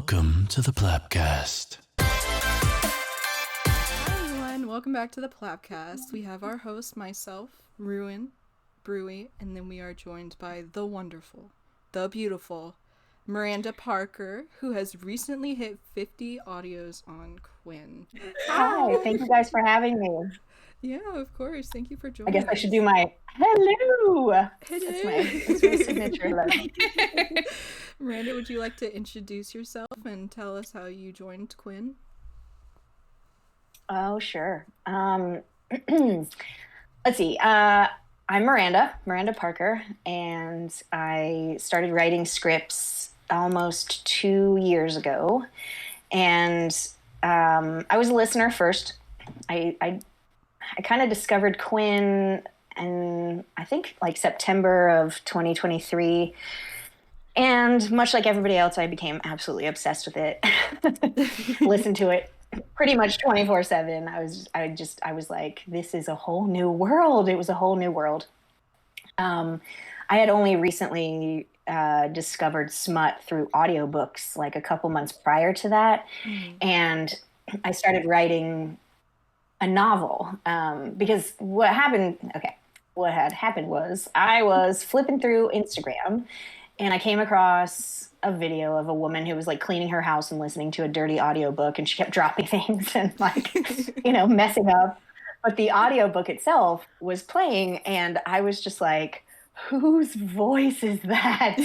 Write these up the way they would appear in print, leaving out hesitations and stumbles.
Welcome to the PlapCast. Hi everyone, welcome back to the PlapCast. We have our host, myself, Ruin, Brewy, and then we are joined by the wonderful, the beautiful, Miranda Parker, who has recently hit 50 audios on Quinn. Hi, thank you guys for having me. Yeah, of course. Thank you for I joining guess I us. should do my hello. Hello. That's my signature. Miranda, would you like to introduce yourself and tell us how you joined Quinn? Oh, sure. Let's see. I'm Miranda Parker, and I started writing scripts almost 2 years ago. And I was a listener first. I kind of discovered Quinn in, I think, like September of 2023. And much like everybody else, I became absolutely obsessed with it. Listened to it pretty much 24/7. I was like, this is a whole new world. It was a whole new world. I had only recently discovered smut through audiobooks, like a couple months prior to that. And I started writing a novel because what had happened was I was flipping through Instagram and I came across a video of a woman who was like cleaning her house and listening to a dirty audiobook, and she kept dropping things and like, messing up. But the audiobook itself was playing, and I was just like, whose voice is that?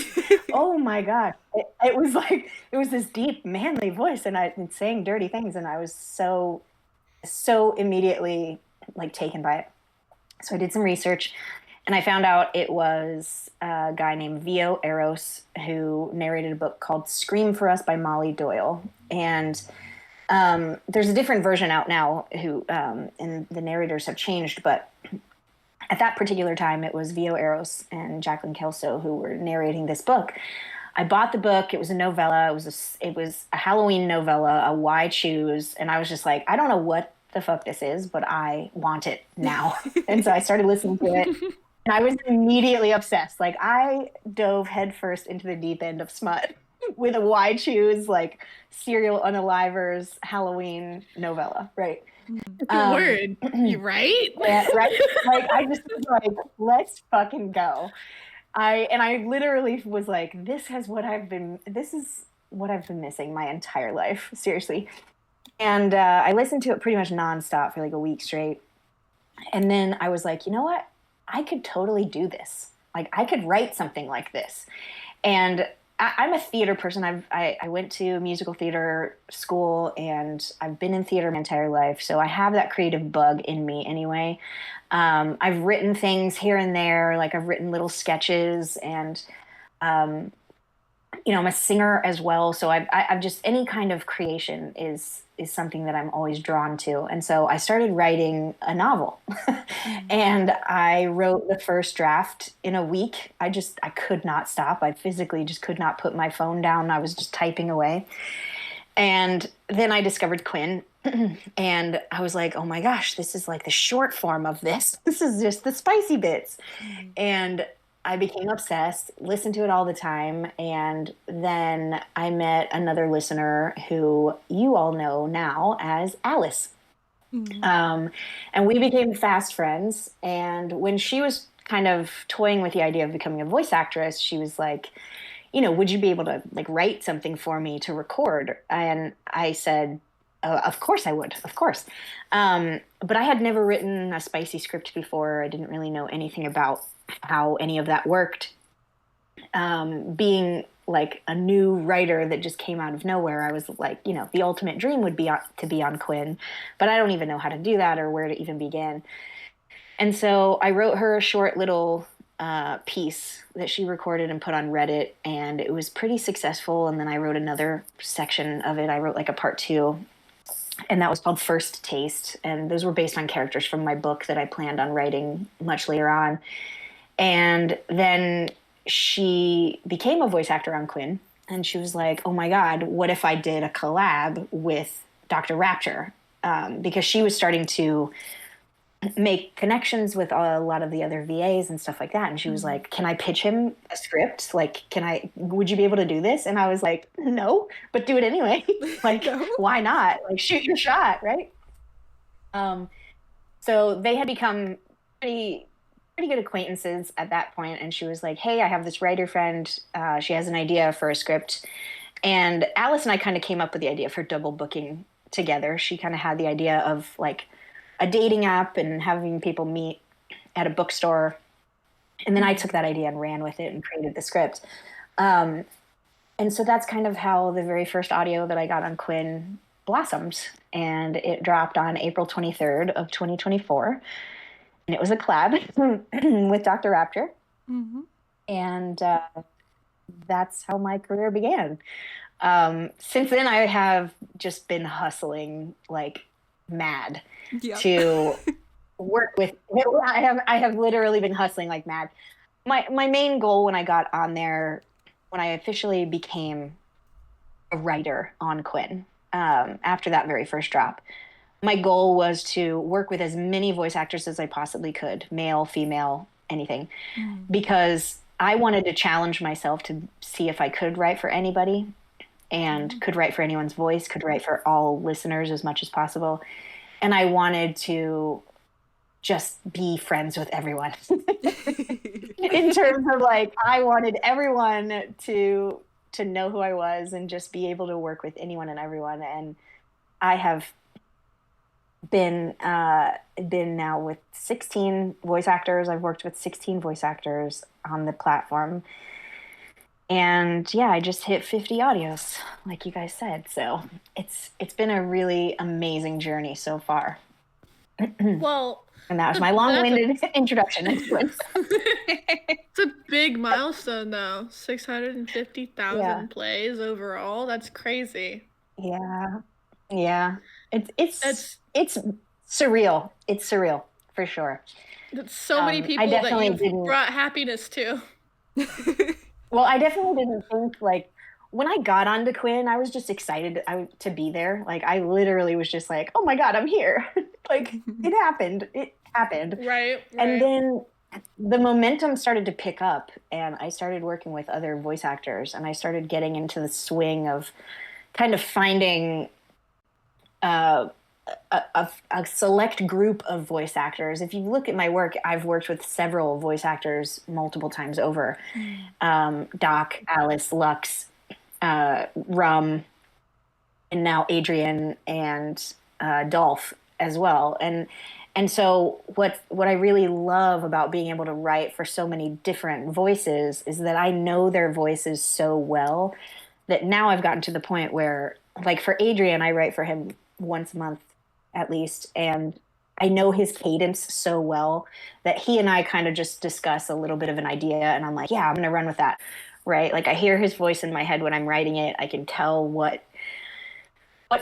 Oh my God. It was this deep, manly voice, and and saying dirty things, and I was so immediately like taken by it. So I did some research, and I found out it was a guy named Vio Eros who narrated a book called Scream for Us by Molly Doyle. And there's a different version out now and the narrators have changed, but at that particular time it was Vio Eros and Jacqueline Kelso who were narrating this book. I bought the book. It was a novella. It was a Halloween novella, a Why Choose, and I was just like, I don't know what the fuck this is, but I want it now. And so I started listening to it, and I was immediately obsessed. Like, I dove headfirst into the deep end of smut with a Why Choose, like, serial unalivers Halloween novella, right? Word, you right? Yeah, right. Like, I just was like, let's fucking go. I literally was like, this is what I've been missing my entire life, seriously. And I listened to it pretty much nonstop for like a week straight. And then I was like, you know what? I could totally do this. Like, I could write something like this. And I'm a theater person. I went to musical theater school, and I've been in theater my entire life. So I have that creative bug in me anyway. I've written things here and there, like I've written little sketches, and I'm a singer as well. So I've just, any kind of creation is something that I'm always drawn to. And so I started writing a novel, and I wrote the first draft in a week. I could not stop. I physically just could not put my phone down. I was just typing away. And then I discovered Quinn, and I was like, oh my gosh, this is like the short form of this. This is just the spicy bits. And I became obsessed, listened to it all the time. And then I met another listener who you all know now as Alice. And we became fast friends. And when she was kind of toying with the idea of becoming a voice actress, she was like, would you be able to like write something for me to record? And I said, of course I would, of course. But I had never written a spicy script before. I didn't really know anything about how any of that worked. Being like a new writer that just came out of nowhere, I was like, the ultimate dream would be to be on Quinn, but I don't even know how to do that or where to even begin. And so I wrote her a short little piece that she recorded and put on Reddit, and it was pretty successful. And then I wrote another section of it. I wrote like a part 2, and that was called First Taste. And those were based on characters from my book that I planned on writing much later on. And then she became a voice actor on Quinn, and she was like, oh my God, what if I did a collab with Dr. Rapture? Because she was starting to make connections with a lot of the other VAs and stuff like that. And she was like, can I pitch him a script? Like, would you be able to do this? And I was like, no, but do it anyway. Like, why not? Like, shoot your shot, right? So they had become pretty good acquaintances at that point. And she was like, hey, I have this writer friend. She has an idea for a script. And Alice and I kind of came up with the idea for double booking together. She kind of had the idea of like a dating app and having people meet at a bookstore. And then I took that idea and ran with it and created the script. And so that's kind of how the very first audio that I got on Quinn blossomed. And it dropped on April 23rd of 2024. And it was a collab with Dr. Raptor. Mm-hmm. And that's how my career began. Since then, I have just been hustling like mad to work with. I have literally been hustling like mad. My main goal when I got on there, when I officially became a writer on Quinn, after that very first drop, my goal was to work with as many voice actors as I possibly could, male, female, anything, because I wanted to challenge myself to see if I could write for anybody and could write for anyone's voice, could write for all listeners as much as possible. And I wanted to just be friends with everyone. In terms of like, I wanted everyone to know who I was and just be able to work with anyone and everyone. And I have been now with 16 voice actors. I've worked with 16 voice actors on the platform. And yeah, I just hit 50 audios, like you guys said. So it's been a really amazing journey so far. Well, and that was my long-winded introduction. It's a big milestone, though. 650,000 plays overall. That's crazy. Yeah. It's surreal. It's surreal for sure. That's so many people that you've brought happiness to. Well, I definitely didn't think, like, when I got onto Quinn, I was just excited to be there. Like, I literally was just like, oh my God, I'm here. Like, it happened. Right. And then the momentum started to pick up, and I started working with other voice actors, and I started getting into the swing of kind of finding a select group of voice actors. If you look at my work, I've worked with several voice actors multiple times over. Doc, Alice, Lux, Rum, and now Adrian and Dolph as well. And so what I really love about being able to write for so many different voices is that I know their voices so well that now I've gotten to the point where, like for Adrian, I write for him once a month at least, and I know his cadence so well that he and I kind of just discuss a little bit of an idea, and I'm like, yeah, I'm going to run with that, right? Like I hear his voice in my head when I'm writing it. I can tell what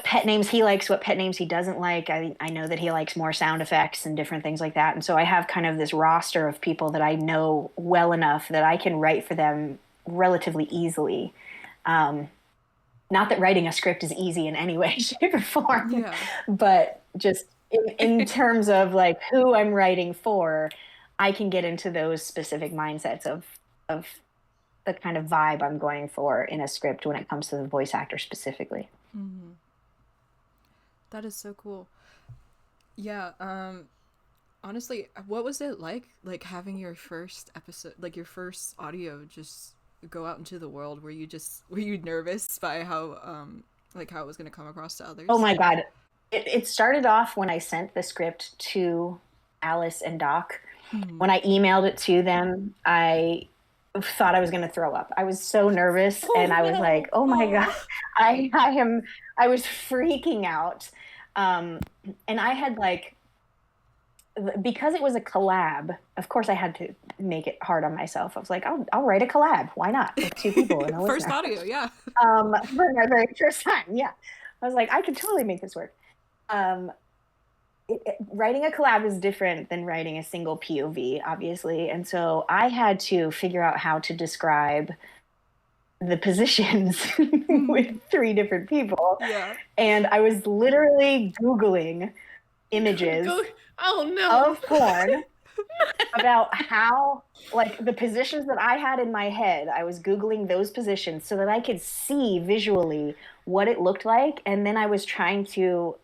pet names he likes, what pet names he doesn't like. I know that he likes more sound effects and different things like that. And so I have kind of this roster of people that I know well enough that I can write for them relatively easily. Not that writing a script is easy in any way, shape, or form, but just in terms of like who I'm writing for, I can get into those specific mindsets of the kind of vibe I'm going for in a script when it comes to the voice actor specifically. Mm-hmm. That is so cool. Yeah. Honestly, what was it like having your first episode, like your first audio just go out into the world? Were you nervous by how it was going to come across to others? Oh my God. It started off when I sent the script to Alice and Doc. Mm-hmm. When I emailed it to them, I thought I was going to throw up. I was so nervous, and I was like, oh my God, I was freaking out. And I had because it was a collab, of course I had to make it hard on myself. I was like, I'll write a collab. Why not? With two people and a first listener. audio, yeah. For my very first time, yeah. I was like, I could totally make this work. Writing a collab is different than writing a single POV, obviously. And so I had to figure out how to describe the positions with 3 different people. Yeah. And I was literally Googling images oh no of porn about how, like, the positions that I had in my head. I was Googling those positions so that I could see visually what it looked like, and then I was trying to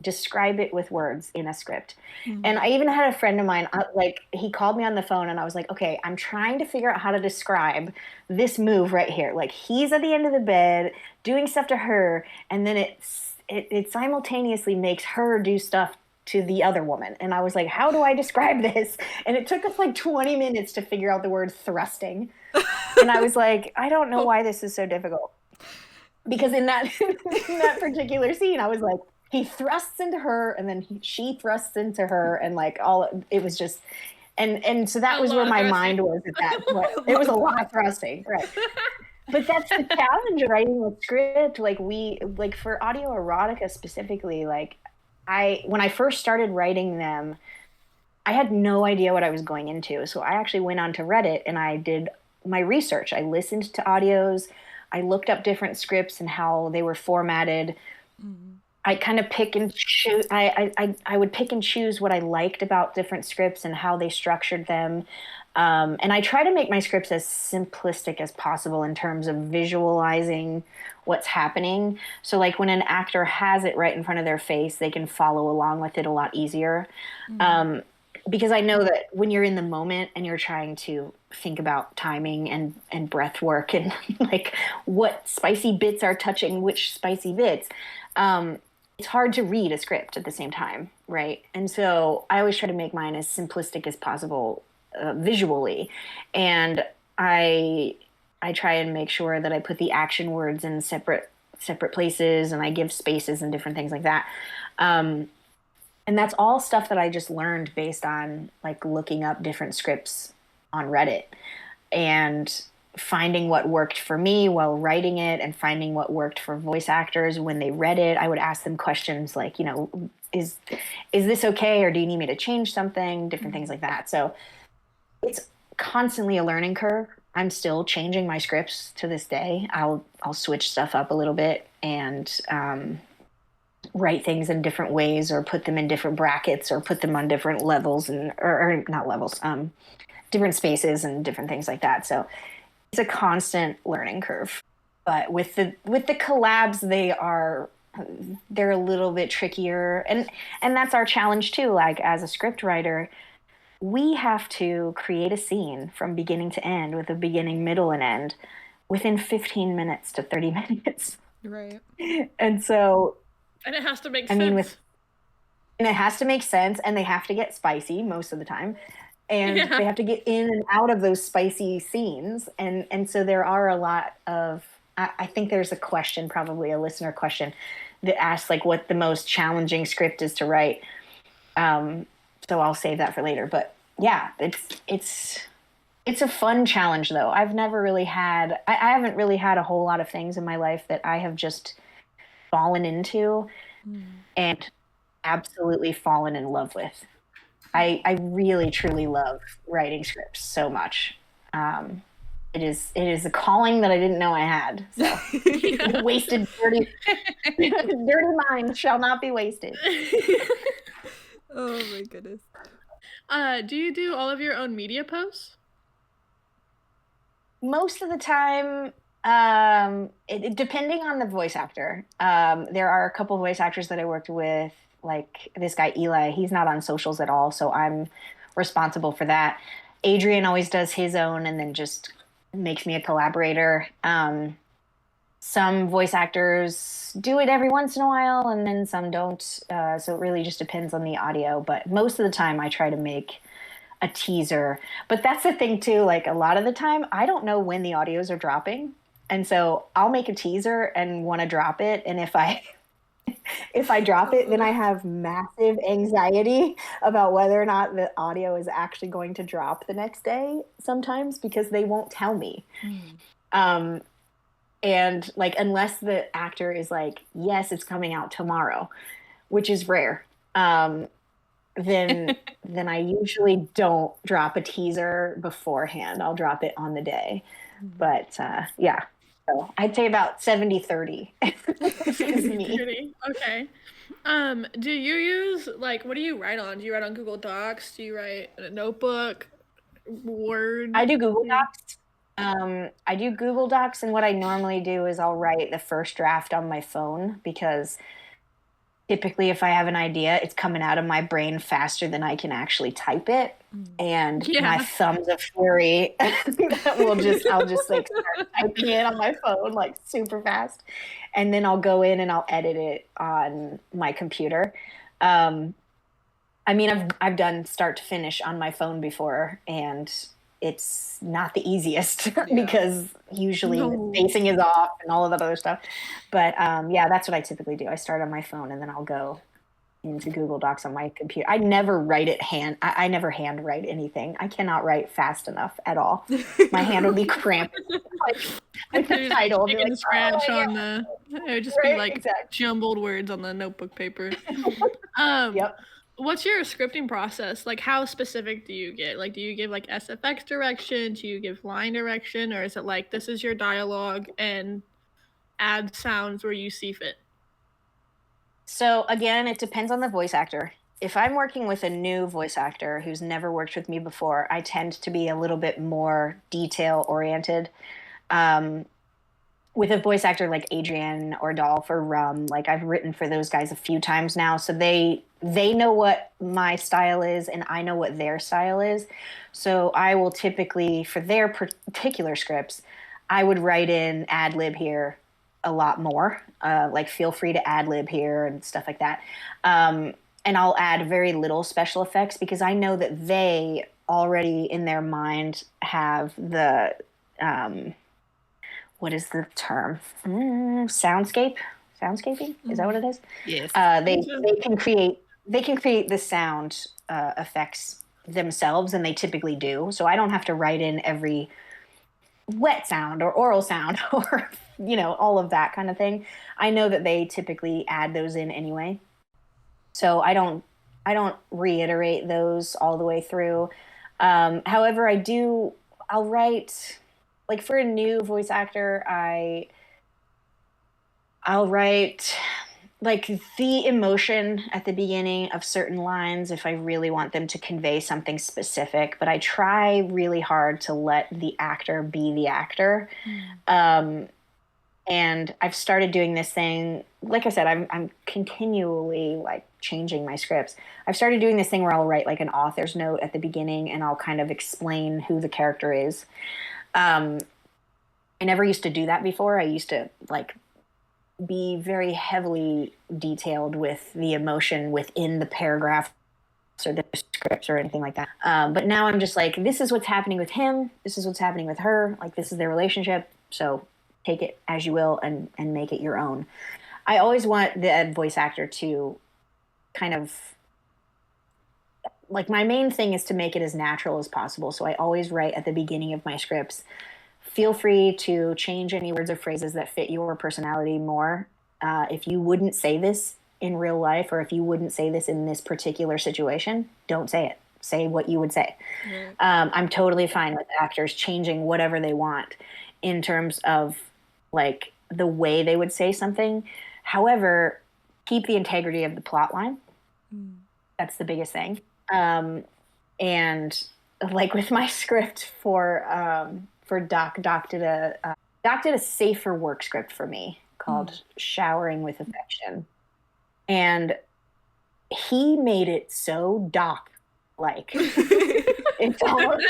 describe it with words in a script. And I even had a friend of mine, like, he called me on the phone and I was like, okay, I'm trying to figure out how to describe this move right here. Like, he's at the end of the bed doing stuff to her, and then it simultaneously makes her do stuff to the other woman. And I was like, how do I describe this? And it took us like 20 minutes to figure out the word thrusting. And I was like, I don't know why this is so difficult. Because in that particular scene, I was like, he thrusts into her, and then she thrusts into her, and like it was just, and so that was where my mind was at that point. It was a lot of thrusting, right? But that's the challenge of writing a script. Like for audio erotica specifically, like when I first started writing them, I had no idea what I was going into. So I actually went onto Reddit and I did my research. I listened to audios. I looked up different scripts and how they were formatted. I kind of pick and choose. I would pick and choose what I liked about different scripts and how they structured them. And I try to make my scripts as simplistic as possible in terms of visualizing what's happening. So like when an actor has it right in front of their face, they can follow along with it a lot easier. Because I know that when you're in the moment and you're trying to think about timing and breath work and like what spicy bits are touching which spicy bits, it's hard to read a script at the same time, right? And so I always try to make mine as simplistic as possible visually. And I try and make sure that I put the action words in separate places, and I give spaces and different things like that. And that's all stuff that I just learned based on like looking up different scripts on Reddit and finding what worked for me while writing it, and finding what worked for voice actors when they read it. I would ask them questions like, is this okay? Or do you need me to change something? Different things like that. So it's constantly a learning curve. I'm still changing my scripts to this day. I'll switch stuff up a little bit and write things in different ways, or put them in different brackets, or put them on different levels or not levels, different spaces and different things like that. So it's a constant learning curve. But with the collabs, they're a little bit trickier, and that's our challenge too. Like as a script writer, we have to create a scene from beginning to end with a beginning, middle, and end within 15 minutes to 30 minutes. Right. And so, and it has to make sense. And it has to make sense, and they have to get spicy most of the time. And they have to get in and out of those spicy scenes. And so there are a lot of, I think there's a question, probably a listener question, that asks like what the most challenging script is to write. So I'll save that for later. But yeah, it's a fun challenge though. I haven't really had a whole lot of things in my life that I have just fallen into and absolutely fallen in love with. I really truly love writing scripts so much. It is a calling that I didn't know I had. So wasted dirty mind shall not be wasted. Oh my goodness. Do you do all of your own media posts? Most of the time, depending on the voice actor. There are a couple voice actors that I worked with, like this guy Eli. He's not on socials at all, so I'm responsible for that. Adrian always does his own and then just makes me a collaborator. Some voice actors do it every once in a while, and then some don't. So it really just depends on the audio. But most of the time, I try to make a teaser. But that's the thing too. Like a lot of the time, I don't know when the audios are dropping, and so I'll make a teaser and want to drop it. And if I drop it, then I have massive anxiety about whether or not the audio is actually going to drop the next day. Sometimes because they won't tell me. And like, unless the actor is like, yes, it's coming out tomorrow, which is rare, then I usually don't drop a teaser beforehand. I'll drop it on the day. But yeah, So I'd say about 70-30 is me. Okay. Do you use, like, what do you write on? Do you write on Google Docs? Do you write in a notebook? Word? I do Google Docs. I do Google Docs, and what I normally do is I'll write the first draft on my phone, because typically if I have an idea, it's coming out of my brain faster than I can actually type it. And my thumbs of fury I'll just like start typing it on my phone like super fast. And then I'll go in and I'll edit it on my computer. I mean, I've done start to finish on my phone before, and it's not the easiest because usually the spacing is off and all of that other stuff. But yeah, that's what I typically do. I start on my phone and then I'll go into Google Docs on my computer. I never write it I never hand write anything. I cannot write fast enough at all. My hand would be cramped. like the title would be like, scratch on the. It would just be like jumbled words on the notebook paper. Yep. What's your scripting process? Like, how specific do you get? Like, do you give like SFX direction? Do you give line direction? Or is it like, this is your dialogue and add sounds where you see fit? So again, it depends on the voice actor. If I'm working with a new voice actor who's never worked with me before, I tend to be a little bit more detail oriented. With a voice actor like Adrienne or Dolph or Rum, like I've written for those guys a few times now, so they know what my style is and I know what their style is. So I will typically, for their particular scripts, I would write in ad lib here a lot more, like feel free to ad lib here and stuff like that. And I'll add very little special effects because I know that they already in their mind have the what is the term? Soundscaping? Is that what it is? Yes. They can create the sound effects themselves, and they typically do. So I don't have to write in every wet sound or oral sound or all of that kind of thing. I know that they typically add those in anyway. So I don't reiterate those all the way through. However, I'll write, like for a new voice actor, I'll write like the emotion at the beginning of certain lines if I really want them to convey something specific, but I try really hard to let the actor be the actor. And I've started doing this thing, like I said, I'm continually like changing my scripts. I've started doing this thing where I'll write like an author's note at the beginning and I'll kind of explain who the character is. I never used to do that before. I used to like be very heavily detailed with the emotion within the paragraph or the scripts or anything like that. But now I'm just like, this is what's happening with him. This is what's happening with her. Like, this is their relationship. So take it as you will and make it your own. I always want the voice actor to kind of, like, my main thing is to make it as natural as possible. So I always write at the beginning of my scripts, feel free to change any words or phrases that fit your personality more. If you wouldn't say this in real life, or if you wouldn't say this in this particular situation, don't say it. Say what you would say. I'm totally fine with actors changing whatever they want in terms of like the way they would say something. However, keep the integrity of the plot line. That's the biggest thing. And like with my script for Doc did a safer work script for me called Showering with Affection. And he made it so Doc like. It's almost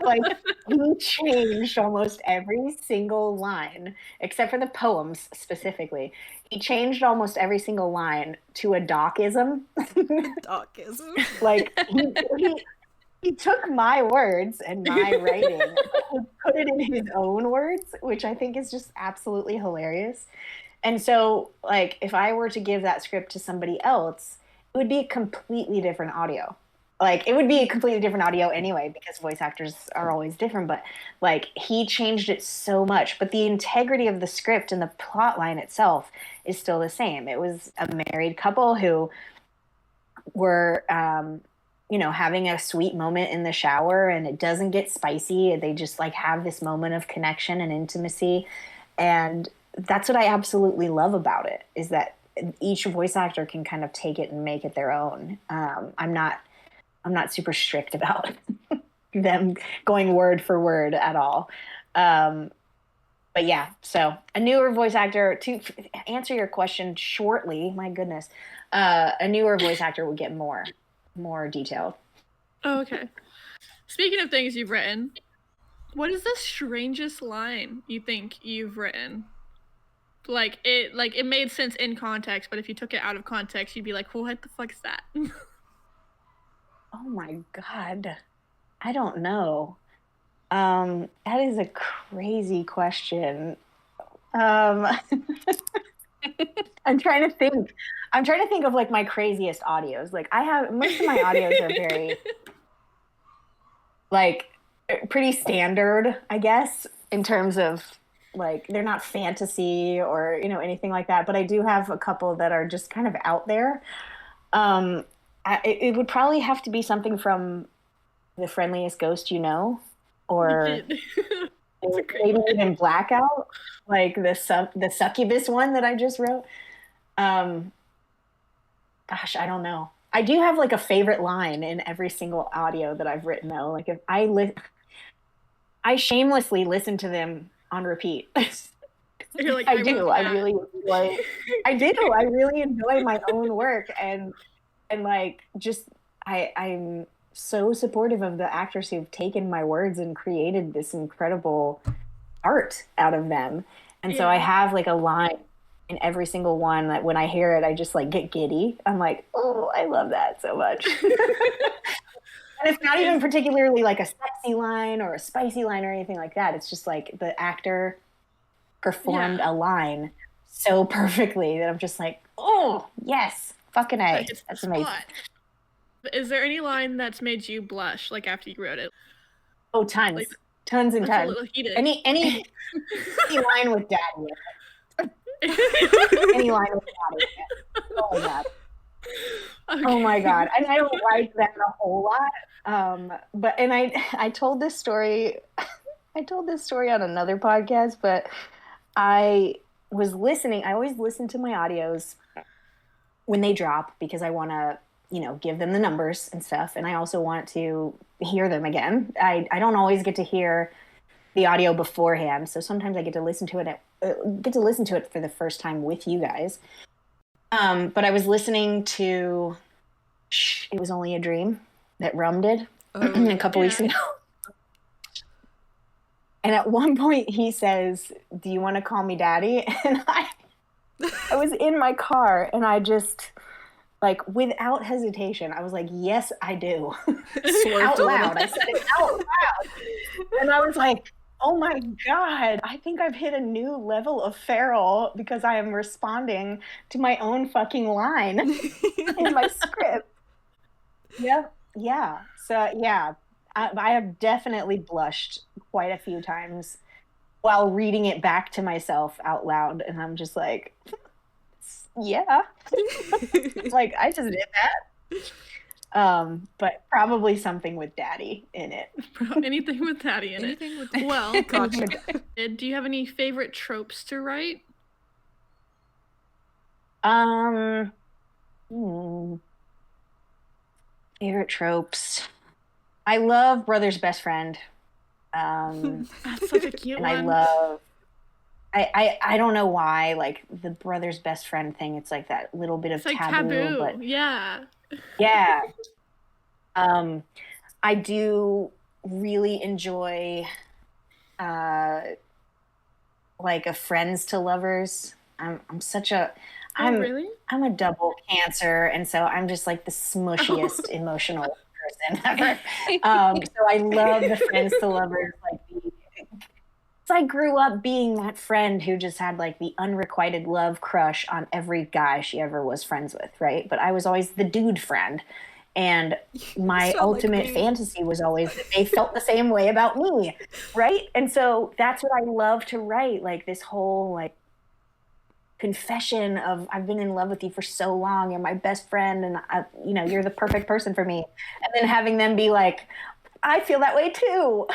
like he changed almost every single line, except for the poems specifically. He changed almost every single line to a Docism. Docism. Like he took my words and my writing, but he put it in his own words, which I think is just absolutely hilarious. And so, like, if I were to give that script to somebody else, it would be a completely different audio. Like, it would be a completely different audio anyway, because voice actors are always different. But, like, he changed it so much. But the integrity of the script and the plot line itself is still the same. It was a married couple who were, having a sweet moment in the shower, and it doesn't get spicy. They just, like, have this moment of connection and intimacy. And that's what I absolutely love about it, is that each voice actor can kind of take it and make it their own. I'm not super strict about them going word for word at all. But yeah, so a newer voice actor, to answer your question shortly, my goodness, a newer voice actor will get more detailed. Oh, okay. Speaking of things you've written, what is the strangest line you think you've written? Like it made sense in context, but if you took it out of context, you'd be like, well, what the fuck is that? Oh my God. I don't know. That is a crazy question. I'm trying to think. I'm trying to think of like my craziest audios. Like I have, most of my audios are very like pretty standard, I guess, in terms of like they're not fantasy or, you know, anything like that. But I do have a couple that are just kind of out there. It would probably have to be something from The Friendliest Ghost You Know, or maybe even Blackout, like the succubus one that I just wrote. Gosh, I don't know. I do have like a favorite line in every single audio that I've written though. Like if I shamelessly listen to them on repeat. You're like, I do. I really enjoy my own work, and like just I'm so supportive of the actors who've taken my words and created this incredible art out of them. And so I have like a line in every single one that when I hear it, I just like get giddy. I'm like, oh, I love that so much. And it's not even particularly like a sexy line or a spicy line or anything like that. It's just like the actor performed a line so perfectly that I'm just like, oh, yes, fucking A. That's amazing. Is there any line that's made you blush, like after you wrote it? Oh, tons. Like, tons and tons. Any line with daddy. Any line with daddy. Oh my God. Okay. Oh my God. And I don't like that a whole lot. But I told this story on another podcast, but I was listening. I always listen to my audios when they drop because I want to, you know, give them the numbers and stuff. And I also want to hear them again. I don't always get to hear the audio beforehand. So sometimes I get to listen to it for the first time with you guys. But I was listening to It Was Only a Dream that Rum did a couple weeks ago. And at one point he says, do you want to call me daddy? And I was in my car and I just, like, without hesitation, I was like, yes, I do. Out loud. I said it out loud. And I was like, oh my God, I think I've hit a new level of feral because I am responding to my own fucking line in my script. Yep. Yeah. So, yeah, I have definitely blushed quite a few times while reading it back to myself out loud. And I'm just like, yeah. Like, I just did that. But probably something with daddy in it. Anything with daddy in it. Well, gotcha. Do you have any favorite tropes to write? Favorite tropes. I love Brother's Best Friend. That's such a cute one. I don't know why, like the brother's best friend thing, it's like that little bit of taboo. But yeah. I do really enjoy like a friends to lovers. Really? I'm a double Cancer, and so I'm just like the smushiest emotional person ever. So I love the friends to lovers, like I grew up being that friend who just had like the unrequited love crush on every guy she ever was friends with, right? But I was always the dude friend. And my ultimate fantasy was always that they felt the same way about me, right? And so that's what I love to write, like this whole like confession of I've been in love with you for so long, you're my best friend, and you're the perfect person for me. And then having them be like, I feel that way too.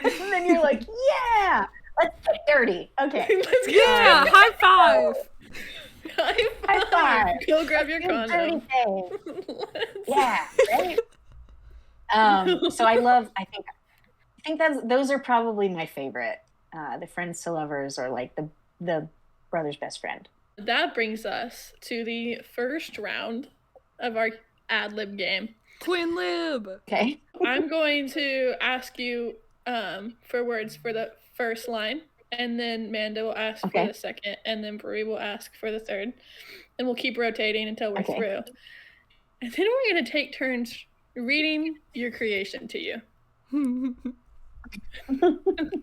And then you're like, yeah, Let's get dirty. Okay. Let's get Yeah, high five. high five. Go grab your Do condom. dirty things. Yeah, right? So I think those are probably my favorite. The friends to lovers, or like the brother's best friend. That brings us to the first round of our ad lib game. Quinn lib. Okay. I'm going to ask you for words for the first line, and then Manda will ask for the second, and then Brie will ask for the third, and we'll keep rotating until we're through. And then we're going to take turns reading your creation to you.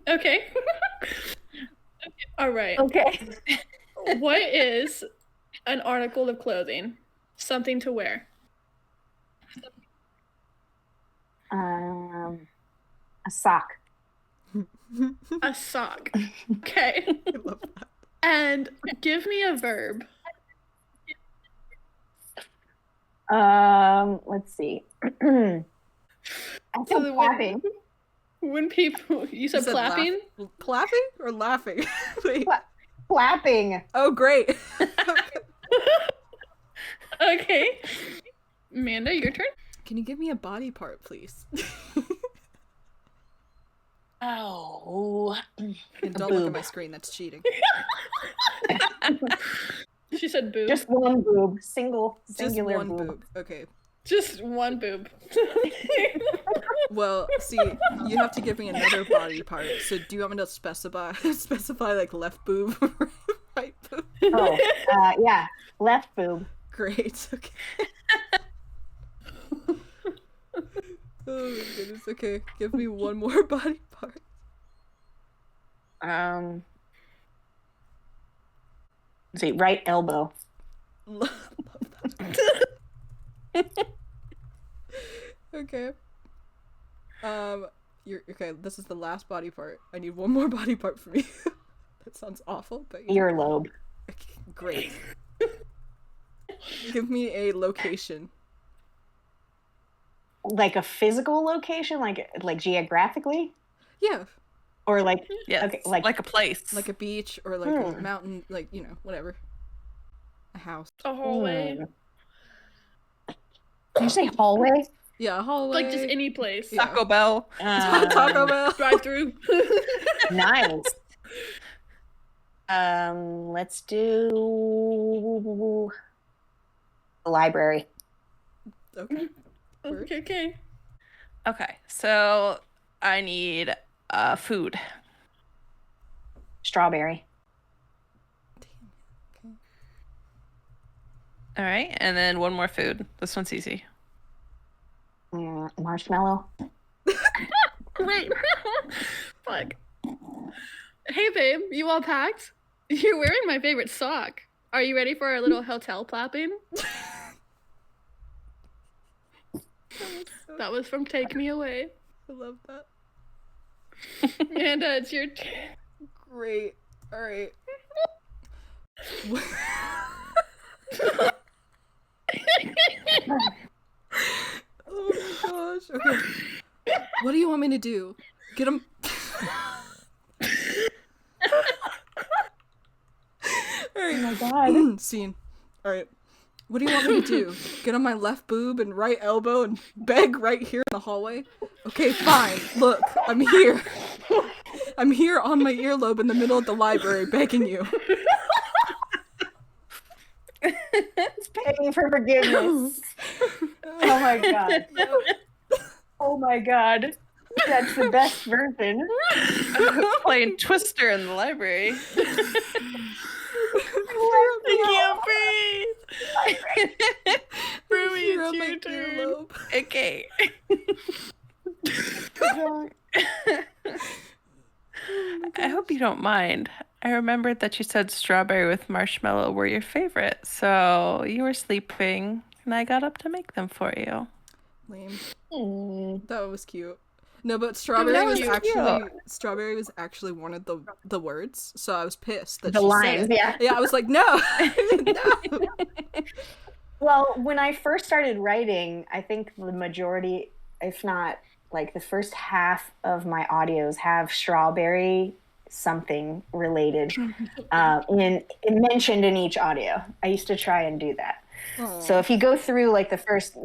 Okay. All right. Okay. What is an article of clothing? Something to wear. A sock. A sock. Okay. I love that. And give me a verb. Let's see. I said clapping. When people, you said clapping? Clapping or laughing? Wait. Clapping. Oh, great. Okay. Amanda, your turn. Can you give me a body part, please? Oh. And don't look at my screen. That's cheating. She said boob. Just one boob. Singular Just one boob. Okay. Just one boob. Well, see, you have to give me another body part. So do you want me to specify like left boob, right boob? Oh, yeah. Left boob. Great. Okay. Oh my goodness. Okay, give me one more body part. Let's see, right elbow. Love that. Okay. You're okay. This is the last body part. I need one more body part from you. That sounds awful, but Earlobe. Okay, great. Give me a location. Like a physical location, like geographically, Yeah, or like Yes, okay, like a place. like a beach or like a mountain, like whatever. A house. A hallway. Did you say hallway? Yeah, a hallway. Like just any place. Yeah. Taco Bell. Taco Bell. Drive through. Nice. Let's do the library. Okay. Okay. Okay, so I need food. Strawberry. Okay. All right, and then one more food. This one's easy. Marshmallow. Wait. Fuck. Hey, babe, you all packed? You're wearing my favorite sock. Are you ready for our little hotel plapping? That was from Take Me Away. I love that. And it's your turn. Great. All right. Oh my gosh. Okay. What do you want me to do? Get him. Oh my god. Scene. All right. What do you want me to do? Get on my left boob and right elbow and beg right here in the hallway? Okay, fine. Look, I'm here. I'm here on my earlobe in the middle of the library begging you. It's begging for forgiveness. Oh my god. Oh my god. That's the best version. Playing Twister in the library. I can't breathe. Ruby, Here on it's my your turn. earlobe. Okay. I hope you don't mind. I remembered that you said strawberry with marshmallow were your favorite, so you were sleeping, and I got up to make them for you. Lame. Mm. That was cute. No, but strawberry That was was actually one of the words, so I was pissed that The she lines, said it. yeah. Yeah, I was like, no, no. Well, when I first started writing, I think the majority, if not like the first half of my audios have strawberry something related mentioned in each audio. I used to try and do that. Aw. So if you go through like the first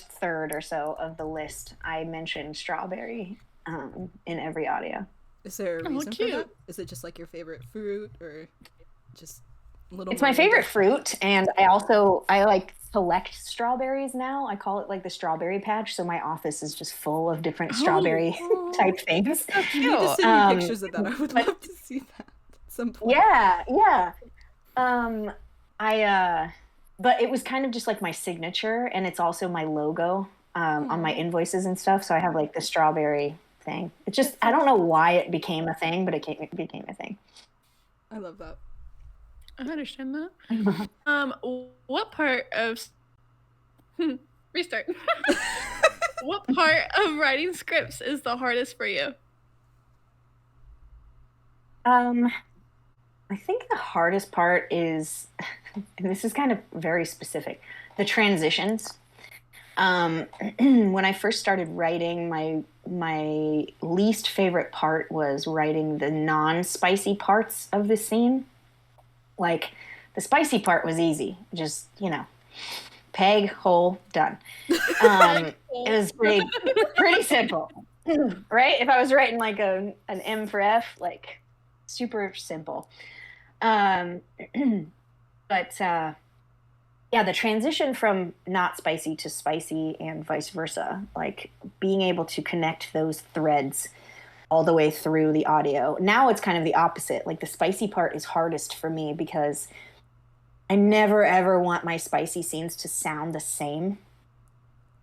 third or so of the list, I mentioned strawberry in every audio. Is there a Oh, reason for cute. that? Is it just like your favorite fruit or just little It's my favorite fruit, and I like collect strawberries now. I call it like the strawberry patch. So my office is just full of different strawberry type things. You need to send me pictures of that. I would but- love to see that at some point. Yeah. But it was kind of just like my signature, and it's also my logo on my invoices and stuff. So I have like the strawberry thing. It's just, I don't know why it became a thing, but it became a thing. I love that. I understand that. What part of restart? What part of writing scripts is the hardest for you? I think the hardest part is, and this is kind of very specific, the transitions. When I first started writing, my least favorite part was writing the non-spicy parts of the scene. Like, the spicy part was easy. Just, peg, hole, done. It was pretty simple, right? If I was writing like an M for F, like, super simple. But the transition from not spicy to spicy and vice versa, like being able to connect those threads all the way through the audio. Now it's kind of the opposite. Like the spicy part is hardest for me because I never ever want my spicy scenes to sound the same.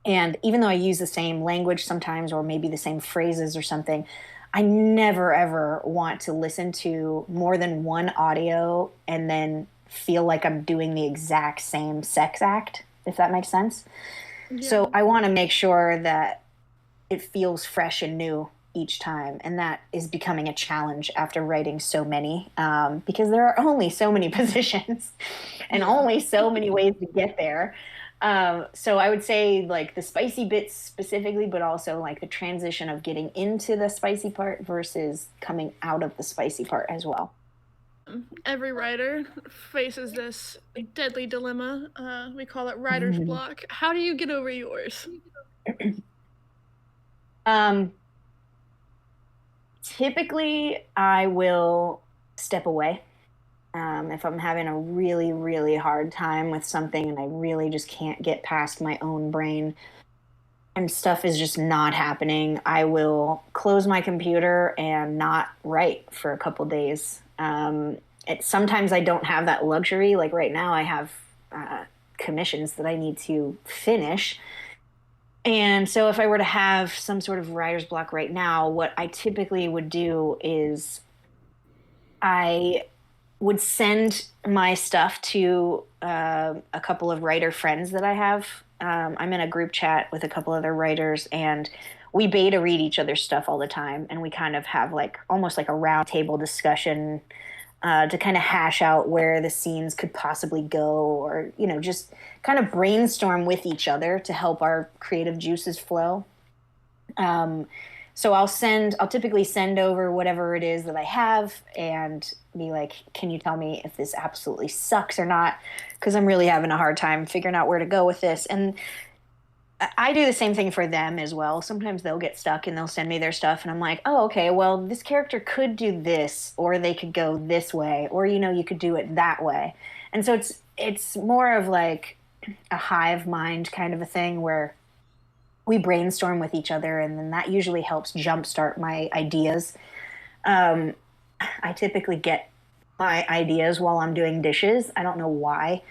And even though I use the same language sometimes, or maybe the same phrases or something, I never ever want to listen to more than one audio and then feel like I'm doing the exact same sex act, if that makes sense. Yeah. So I want to make sure that it feels fresh and new each time. And that is becoming a challenge after writing so many, because there are only so many positions and only so many ways to get there. So I would say like the spicy bits specifically, but also like the transition of getting into the spicy part versus coming out of the spicy part as well. Every writer faces this deadly dilemma. We call it writer's block. How do you get over yours? Typically, I will step away. If I'm having a really, really hard time with something and I really just can't get past my own brain and stuff is just not happening, I will close my computer and not write for a couple days. Sometimes I don't have that luxury. Like right now I have commissions that I need to finish. And so if I were to have some sort of writer's block right now, what I typically would do is I would send my stuff to a couple of writer friends that I have. I'm in a group chat with a couple other writers, and we beta read each other's stuff all the time. And we kind of have like almost like a round table discussion to kind of hash out where the scenes could possibly go, or, just kind of brainstorm with each other to help our creative juices flow. So I'll typically send over whatever it is that I have and be like, can you tell me if this absolutely sucks or not? Because I'm really having a hard time figuring out where to go with this. And I do the same thing for them as well. Sometimes they'll get stuck and they'll send me their stuff and I'm like, oh, okay, well, this character could do this, or they could go this way, or, you could do it that way. And so it's more of like a hive mind kind of a thing where we brainstorm with each other, and then that usually helps jumpstart my ideas. I typically get my ideas while I'm doing dishes. I don't know why,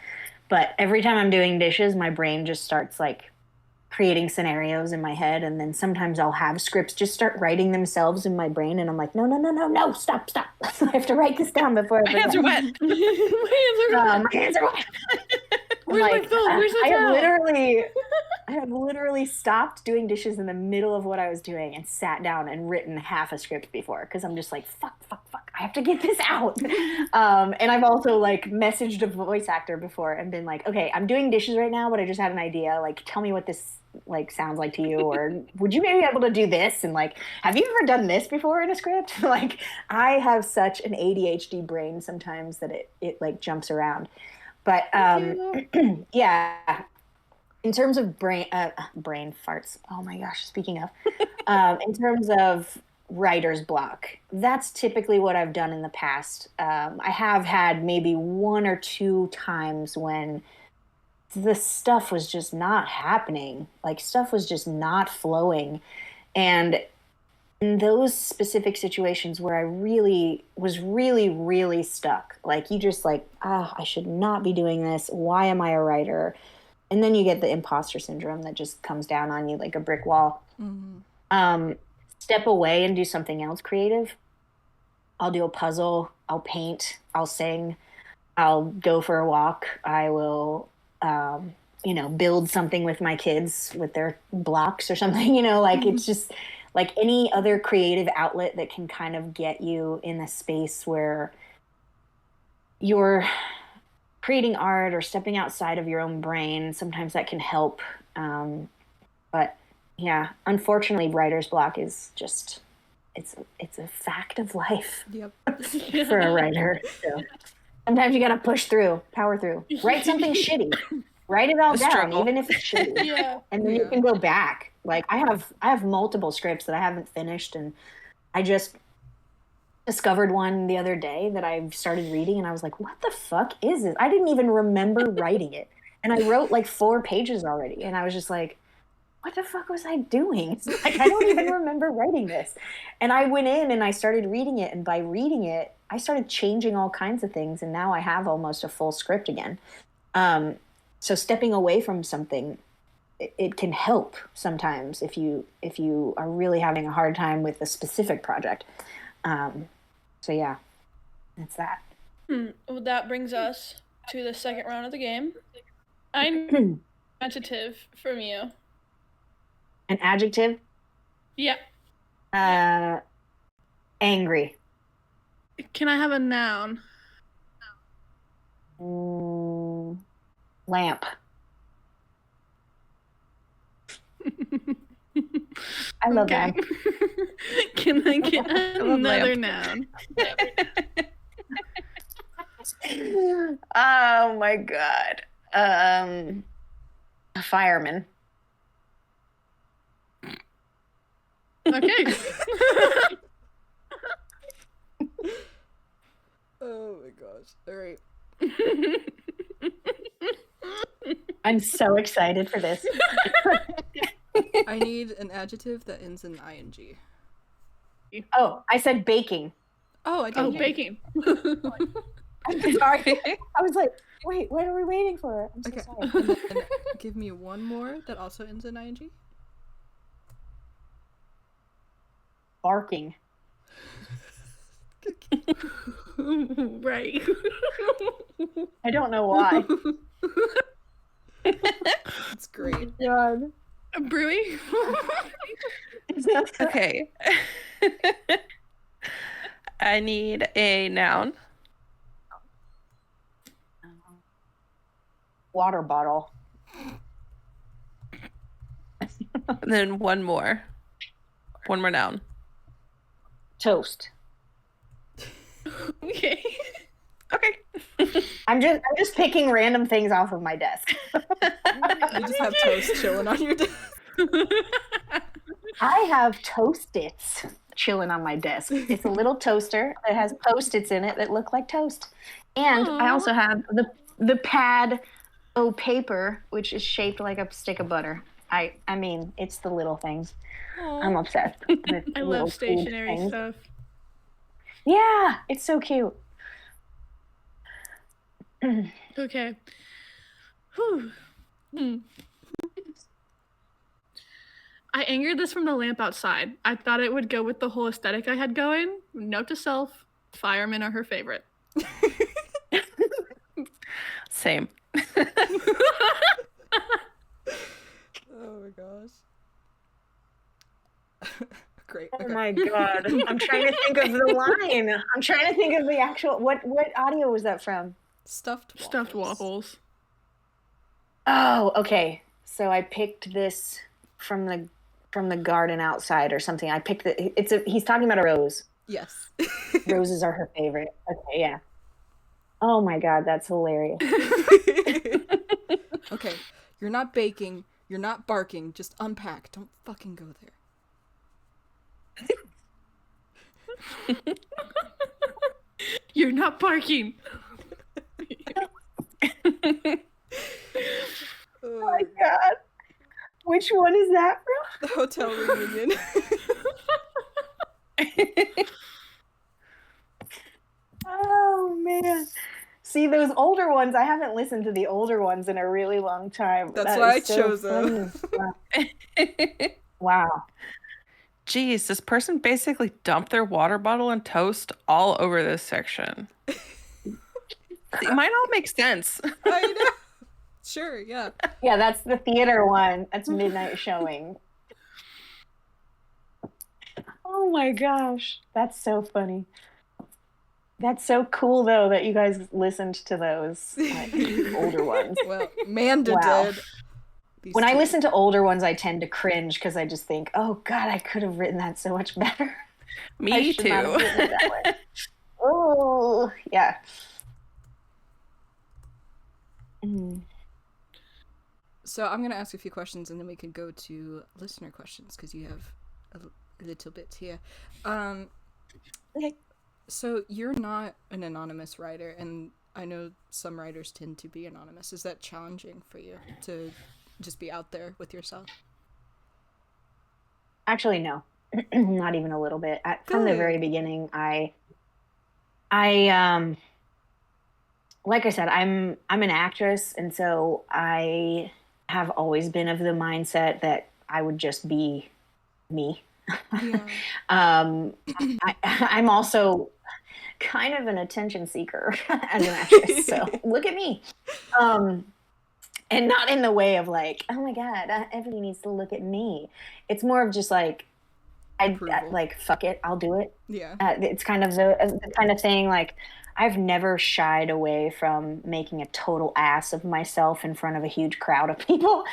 but every time I'm doing dishes, my brain just starts like creating scenarios in my head, and then sometimes I'll have scripts just start writing themselves in my brain, and I'm like, no, stop. I have to write this down before I forget. My hands are wet. My hands are wet. Where's my phone? Where's the towel? I have literally stopped doing dishes in the middle of what I was doing and sat down and written half a script before, because I'm just like, fuck. I have to get this out. And I've also like messaged a voice actor before and been like, okay, I'm doing dishes right now, but I just had an idea. Like, tell me what this like sounds like to you, or would you maybe be able to do this? And like, have you ever done this before in a script? Like, I have such an ADHD brain sometimes that it like jumps around. But yeah, in terms of brain farts. Oh my gosh! Speaking of, in terms of writer's block, that's typically what I've done in the past. I have had maybe 1 or 2 times when the stuff was just not happening. Like stuff was just not flowing. And in those specific situations where I really was really stuck, like you just like, I should not be doing this. Why am I a writer? And then you get the imposter syndrome that just comes down on you like a brick wall. Step away and do something else creative. I'll do a puzzle. I'll paint. I'll sing. I'll go for a walk. I will, build something with my kids with their blocks or something, like it's just like any other creative outlet that can kind of get you in a space where you're creating art or stepping outside of your own brain. Sometimes that can help. But yeah, unfortunately, writer's block is just, it's a fact of life. Yep. For a writer. So sometimes you got to push through, power through, write something shitty, write it all down, struggle. even if it's shitty. Yeah. And then you can go back. Like I have multiple scripts that I haven't finished, and I just discovered one the other day that I started reading, and I was like, what the fuck is this? I didn't even remember writing it. And I wrote like 4 pages already. And I was just like, what the fuck was I doing? Like, I don't even remember writing this. And I went in and I started reading it. And by reading it, I started changing all kinds of things. And now I have almost a full script again. So stepping away from something, it can help sometimes if you are really having a hard time with a specific project. So yeah, that's that. Well, that brings us to the second round of the game. I'm adjective from you. An adjective? Yeah. Angry. Can I have a noun? Lamp. I love that. Can I get another noun? Oh my god. A fireman. Okay. Oh my gosh. All right. I'm so excited for this. I need an adjective that ends in ing. Oh, I said baking. Oh, I didn't. Baking. I'm sorry. I was like, wait, what are we waiting for? I'm so Okay. sorry. And then give me one more that also ends in ing. Barking. Right. I don't know why. It's great. God. Brewy? Okay. I need a noun. Water bottle. And then one more. One more noun. Toast. Okay. Okay. I'm just picking random things off of my desk. You just have toast chilling on your desk. I have Toast-Its chilling on my desk. It's a little toaster that has Post-its in it that look like toast. And I also have the pad paper, which is shaped like a stick of butter. I mean, it's the little things. I'm obsessed with I little love stationary things. stuff. Yeah, it's so cute. Okay. Whew. I angered this from the lamp outside. I thought it would go with the whole aesthetic I had going. Note to self, firemen are her favorite. Same. Oh my gosh. Great. Oh Okay. my God. I'm trying to think of the line. I'm trying to think of the actual, what audio was that from? Stuffed waffles. Oh, okay. So I picked this from the garden outside or something. I picked he's talking about a rose. Yes. Roses are her favorite. Okay, yeah. Oh my God, that's hilarious. Okay. You're not baking. You're not barking. Just unpack. Don't fucking go there. You're not barking. Oh my God. Which one is that from? The hotel reunion. Oh man. See, those older ones, I haven't listened to the older ones in a really long time. That's why I chose them. them. Wow. Geez, this person basically dumped their water bottle and toast all over this section. It might all make sense. I know. Sure, yeah. Yeah, that's the theater one. That's midnight showing. Oh my gosh. That's so funny. That's so cool, though, that you guys listened to those older ones. Well, Manda did. When I listen to older ones, I tend to cringe because I just think, oh, God, I could have written that so much better. Me too. Not have written it that way. Oh, yeah. So I'm going to ask a few questions, and then we can go to listener questions, because you have a little bit here. Okay. So you're not an anonymous writer, and I know some writers tend to be anonymous. Is that challenging for you to just be out there with yourself? Actually, no. Not even a little bit. From the very beginning, I like I said, I'm an actress, and so I have always been of the mindset that I would just be me. Yeah. I'm also kind of an attention seeker as an actress, so look at me. And not in the way of like, oh my God, everybody needs to look at me. It's more of just like, I like, fuck it, I'll do it. Yeah. It's kind of the kind of thing, like, I've never shied away from making a total ass of myself in front of a huge crowd of people.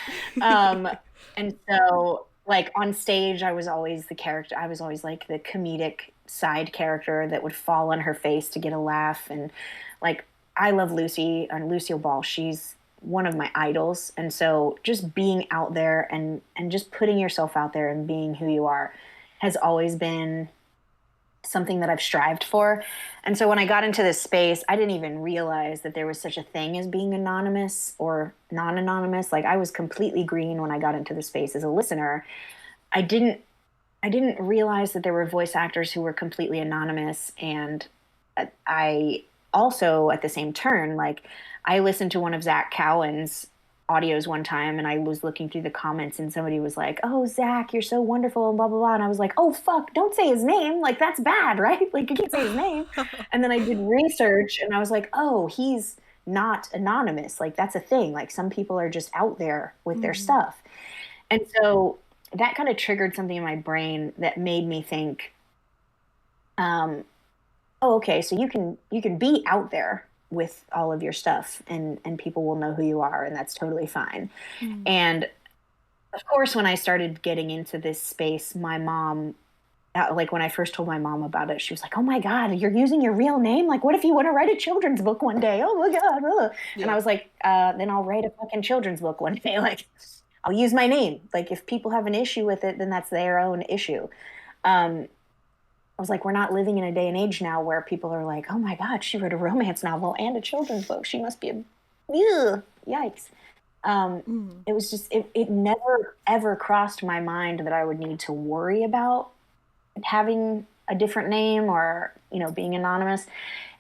And so, like, on stage, I was always the character. I was always, like, the comedic side character that would fall on her face to get a laugh. And, like, I love Lucy and Lucille Ball. She's one of my idols. And so just being out there and just putting yourself out there and being who you are has always been something that I've strived for. And so when I got into this space, I didn't even realize that there was such a thing as being anonymous or non-anonymous. Like, I was completely green when I got into the space as a listener. I didn't realize that there were voice actors who were completely anonymous. And I also, at the same turn, like, I listened to one of Zach Cowan's audios one time, and I was looking through the comments, and somebody was like, oh, Zach, you're so wonderful, and blah, blah, blah. And I was like, oh, fuck, don't say his name. Like, that's bad, right? Like, you can't say his name. And then I did research, and I was like, oh, he's not anonymous. Like, that's a thing. Like, some people are just out there with their stuff. And so that kind of triggered something in my brain that made me think, oh, okay, so you can be out there with all of your stuff, and people will know who you are, and that's totally fine. And of course, when I started getting into this space, my mom, like, when I first told my mom about it, she was like, oh my God, you're using your real name? Like, what if you want to write a children's book one day? Oh my God. Yeah. And I was like, then I'll write a fucking children's book one day. Like, I'll use my name. Like, if people have an issue with it, then that's their own issue. I was like, we're not living in a day and age now where people are like, oh my God, she wrote a romance novel and a children's book. She must be yikes. It was just, it never, ever crossed my mind that I would need to worry about having a different name or, being anonymous.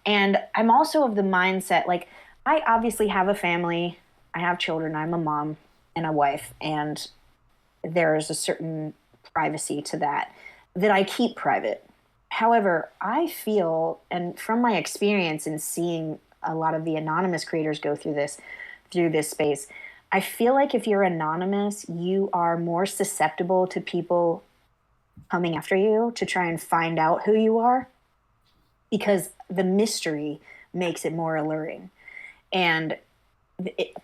And I'm also of the mindset, like, I obviously have a family. I have children. I'm a mom and a wife. And there's a certain privacy to that I keep private. However, I feel, and from my experience in seeing a lot of the anonymous creators go through this space, I feel like if you're anonymous, you are more susceptible to people coming after you to try and find out who you are, because the mystery makes it more alluring. And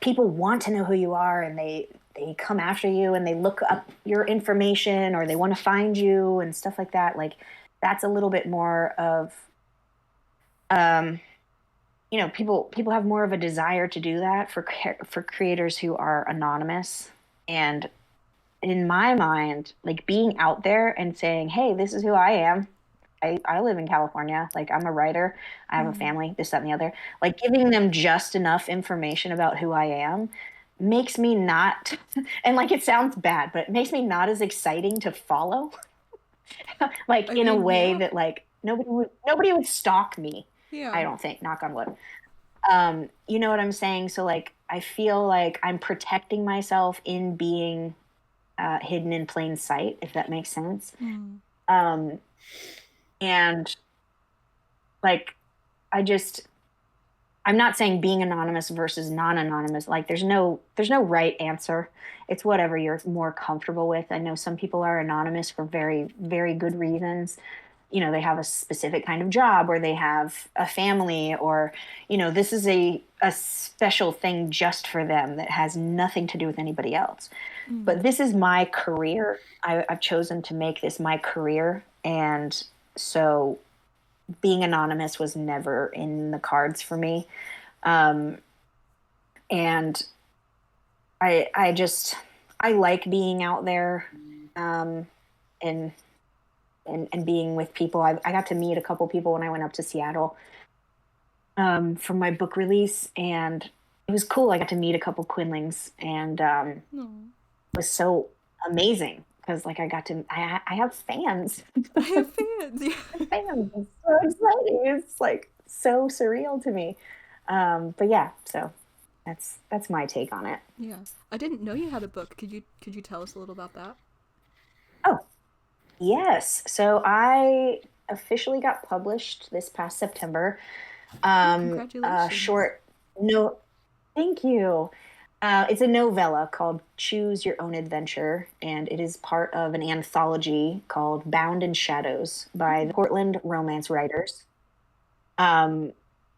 people want to know who you are, and they come after you and they look up your information, or they want to find you and stuff like that. Like, that's a little bit more of, people have more of a desire to do that for creators who are anonymous. And in my mind, like, being out there and saying, hey, this is who I am. I live in California. Like, I'm a writer. I have a family, this, that, and the other. Like, giving them just enough information about who I am makes me not, and like, it sounds bad, but it makes me not as exciting to follow. Like, in a way that, like, nobody would stalk me. Yeah. I don't think, knock on wood. You know what I'm saying? So, like, I feel like I'm protecting myself in being hidden in plain sight, if that makes sense. And like, I'm not saying being anonymous versus non-anonymous. Like, there's no right answer. It's whatever you're more comfortable with. I know some people are anonymous for very, very good reasons. You know, they have a specific kind of job, or they have a family, or, you know, this is a special thing just for them that has nothing to do with anybody else. But this is my career. I've chosen to make this my career. And so being anonymous was never in the cards for me. And I like being out there, and being with people. I got to meet a couple people when I went up to Seattle for my book release, and it was cool. I got to meet a couple Quinlings, and it was so amazing, because, like, I have fans. I have fans. Yeah. Fans. It's so exciting. It's like so surreal to me. But yeah, so that's my take on it. Yeah. I didn't know you had a book. Could you tell us a little about that? Oh, yes. So I officially got published this past September. Congratulations. No, thank you. It's a novella called Choose Your Own Adventure, and it is part of an anthology called Bound in Shadows by the Portland romance writers.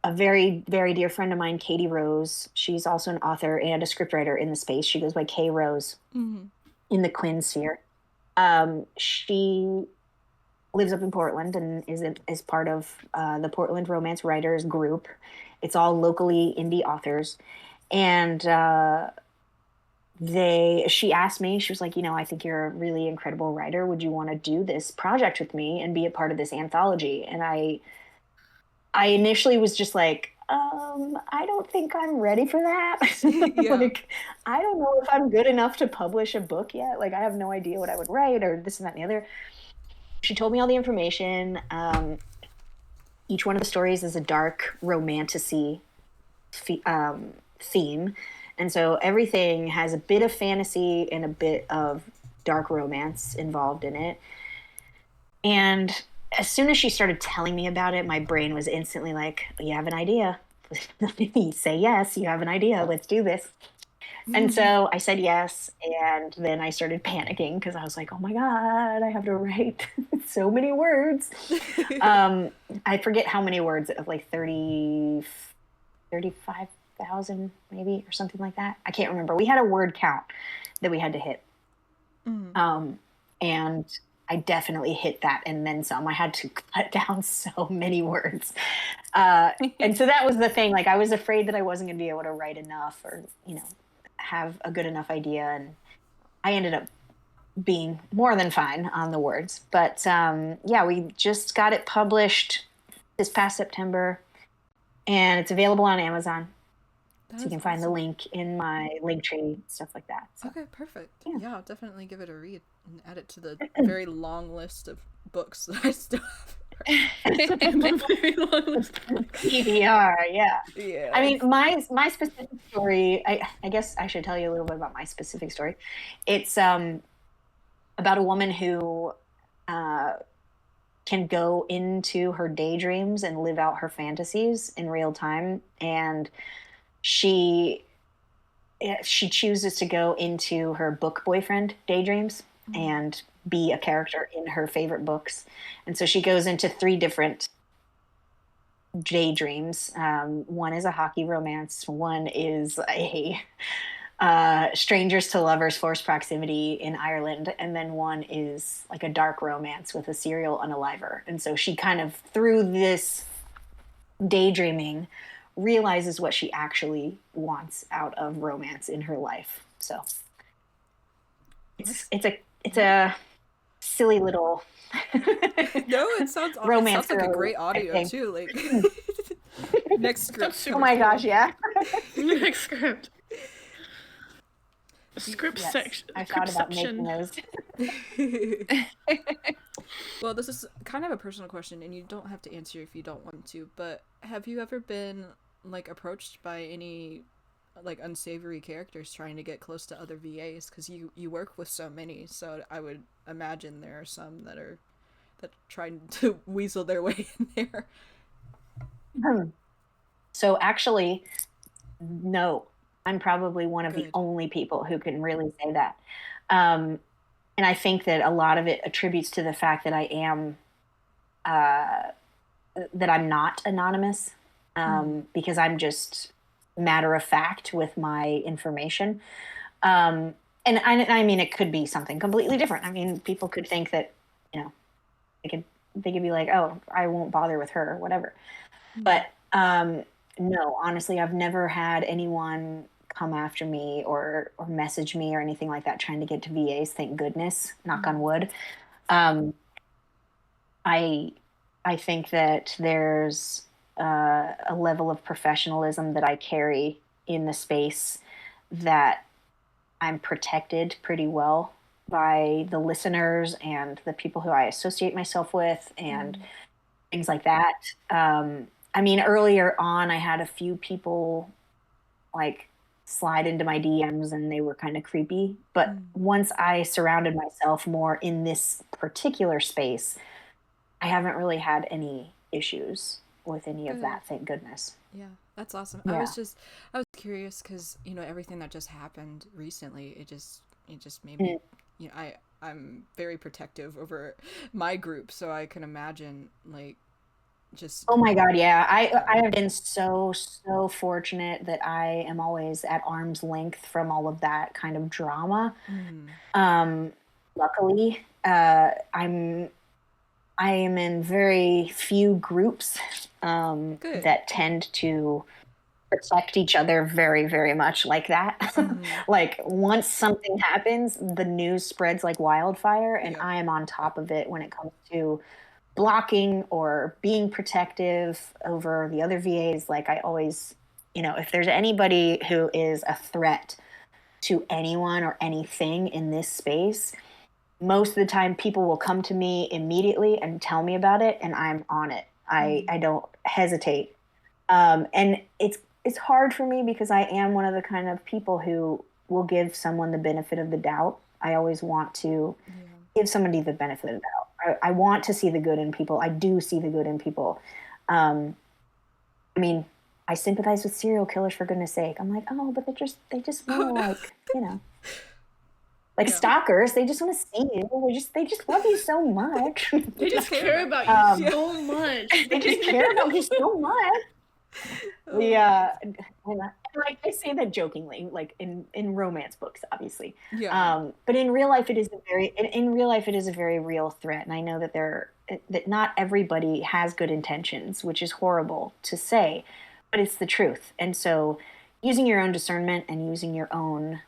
A very, very dear friend of mine, Katie Rose, she's also an author and a scriptwriter in the space. She goes by K Rose in the Quinn sphere. She lives up in Portland and is part of the Portland Romance Writers group. It's all locally indie authors. And she asked me, she was like, I think you're a really incredible writer. Would you want to do this project with me and be a part of this anthology? And I initially was just like, I don't think I'm ready for that. Yeah. Like, I don't know if I'm good enough to publish a book yet. Like, I have no idea what I would write, or this and that and the other. She told me all the information. Each one of the stories is a dark romantasy theme. And so everything has a bit of fantasy and a bit of dark romance involved in it. And as soon as she started telling me about it, my brain was instantly like, you have an idea. Say yes, you have an idea. Let's do this. And so I said yes. And then I started panicking because I was like, oh my God, I have to write so many words. I forget how many words, like 35,000 maybe, or something like that. I can't remember. We had a word count that we had to hit. And I definitely hit that and then some. I had to cut down so many words. And so that was the thing. Like, I was afraid that I wasn't going to be able to write enough, or, have a good enough idea. And I ended up being more than fine on the words. But yeah, we just got it published this past September, and it's available on Amazon. So you can find the link in my link tree, stuff like that. So. Okay, perfect. Yeah, I'll definitely give it a read and add it to the very long list of books that I still have. PBR, yeah. Yeah. I mean, my specific story, I guess I should tell you a little bit about my specific story. It's about a woman who can go into her daydreams and live out her fantasies in real time. And she chooses to go into her book boyfriend daydreams. and be a character in her favorite books. And so she goes into 3 different daydreams. One is a hockey romance. One is a strangers to lovers forced proximity in Ireland. And then one is like a dark romance with a serial unaliver. And so she kind of, through this daydreaming, realizes what she actually wants out of romance in her life. So it's a silly little No, it sounds romance. Sounds like a great audio too. Like next script. Oh my gosh, yeah. Next script. Script Yes, section. I thought about making those. Well, this is kind of a personal question, and you don't have to answer if you don't want to, but have you ever been like approached by any like unsavory characters trying to get close to other VAs? Because you work with so many, so I would imagine there are some that trying to weasel their way in there. So actually, no. I'm probably one of the Good. only people who can really say that. And I think that a lot of it attributes to the fact that I am, that I'm not anonymous, because I'm just matter of fact with my information. And I mean, it could be something completely different. I mean, people could think that, you know, they could be like, oh, I won't bother with her or whatever. But no, honestly, I've never had anyone come after me or message me or anything like that trying to get to VAs. Thank goodness, knock on wood. I think that there's a level of professionalism that I carry in the space that I'm protected pretty well by the listeners and the people who I associate myself with and things like that. I mean, earlier on, I had a few people like slide into my DMs and they were kind of creepy. But once I surrounded myself more in this particular space, I haven't really had any issues with any of that, thank goodness. Yeah, that's awesome. Yeah. I was curious because, you know, everything that just happened recently, it just made me, you know, I'm very protective over my group, so I can imagine like just. Oh my God, yeah. I have been so fortunate that I am always at arm's length from all of that kind of drama. Luckily, I am in very few groups that tend to protect each other very, very much like that. Like once something happens, the news spreads like wildfire, and I am on top of it when it comes to blocking or being protective over the other VAs. Like I always, you know, if there's anybody who is a threat to anyone or anything in this space, most of the time people will come to me immediately and tell me about it, and I'm on it. I don't hesitate. And it's hard for me because I am one of the kind of people who will give someone the benefit of the doubt. I always want to give somebody the benefit of the doubt. I want to see the good in people. I do see the good in people. I mean, I sympathize with serial killers, for goodness sake. I'm like, oh, but they just want to like, you know, like stalkers. They just want to see you. They just love you so much. They just care about you so much. They just care about you so much. Yeah, and like I say that jokingly, like in romance books, obviously. But in real life, it is a very real threat, and I know that that not everybody has good intentions, which is horrible to say, but it's the truth. And so, using your own discernment and using your own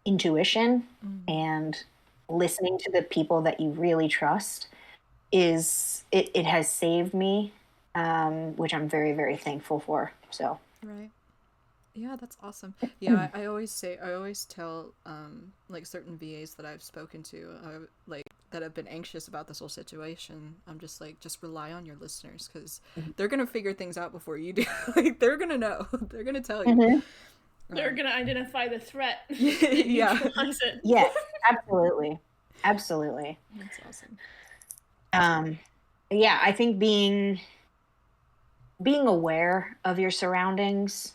intuition and listening to the people that you really trust it has saved me. Which I'm very, very thankful for. So. Right. Yeah, that's awesome. Yeah, I always tell like certain VAs that I've spoken to, like that have been anxious about this whole situation. I'm just like, just rely on your listeners because they're gonna figure things out before you do. Like they're gonna know. They're gonna tell you. They're gonna identify the threat. Yeah. Yes, absolutely. Absolutely. That's awesome. Yeah, I think being aware of your surroundings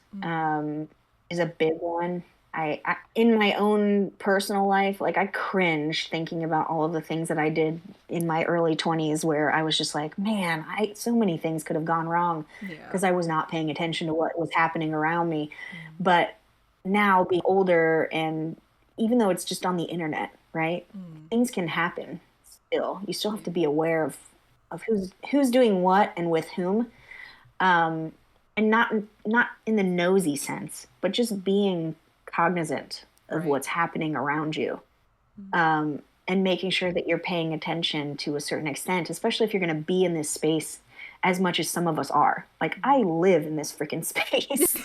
is a big one. I in my own personal life, like I cringe thinking about all of the things that I did in my early 20s where I was just like, man, so many things could have gone wrong because I was not paying attention to what was happening around me. But now being older, and even though it's just on the internet, right? Things can happen still. You still have to be aware of who's doing what and with whom. And not in the nosy sense, but just being cognizant of what's happening around you, and making sure that you're paying attention to a certain extent, especially if you're going to be in this space as much as some of us are. Like, I live in this freaking space.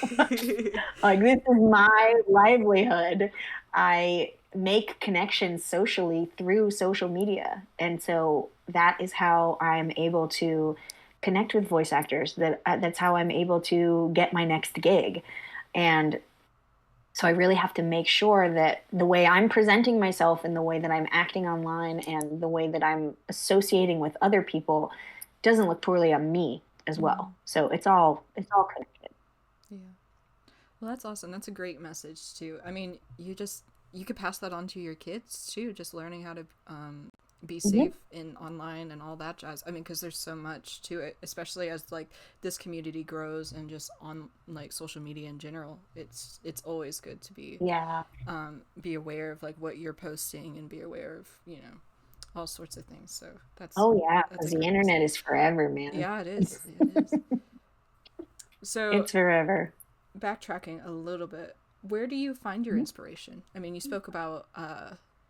Like, this is my livelihood. I make connections socially through social media, and so that is how I'm able to connect with voice actors. That's how I'm able to get my next gig. And so I really have to make sure that the way I'm presenting myself and the way that I'm acting online and the way that I'm associating with other people doesn't look poorly on me as well. So it's all connected. Yeah. Well, that's awesome. That's a great message too. I mean, you could pass that on to your kids too, just learning how to be safe in online and all that jazz. I mean, because there's so much to it, especially as like this community grows and just on like social media in general. It's always good to be be aware of like what you're posting and be aware of, you know, all sorts of things. So that's because the internet is forever, man. Yeah, it is. It is. So it's forever. Backtracking a little bit, where do you find your inspiration? I mean, you spoke about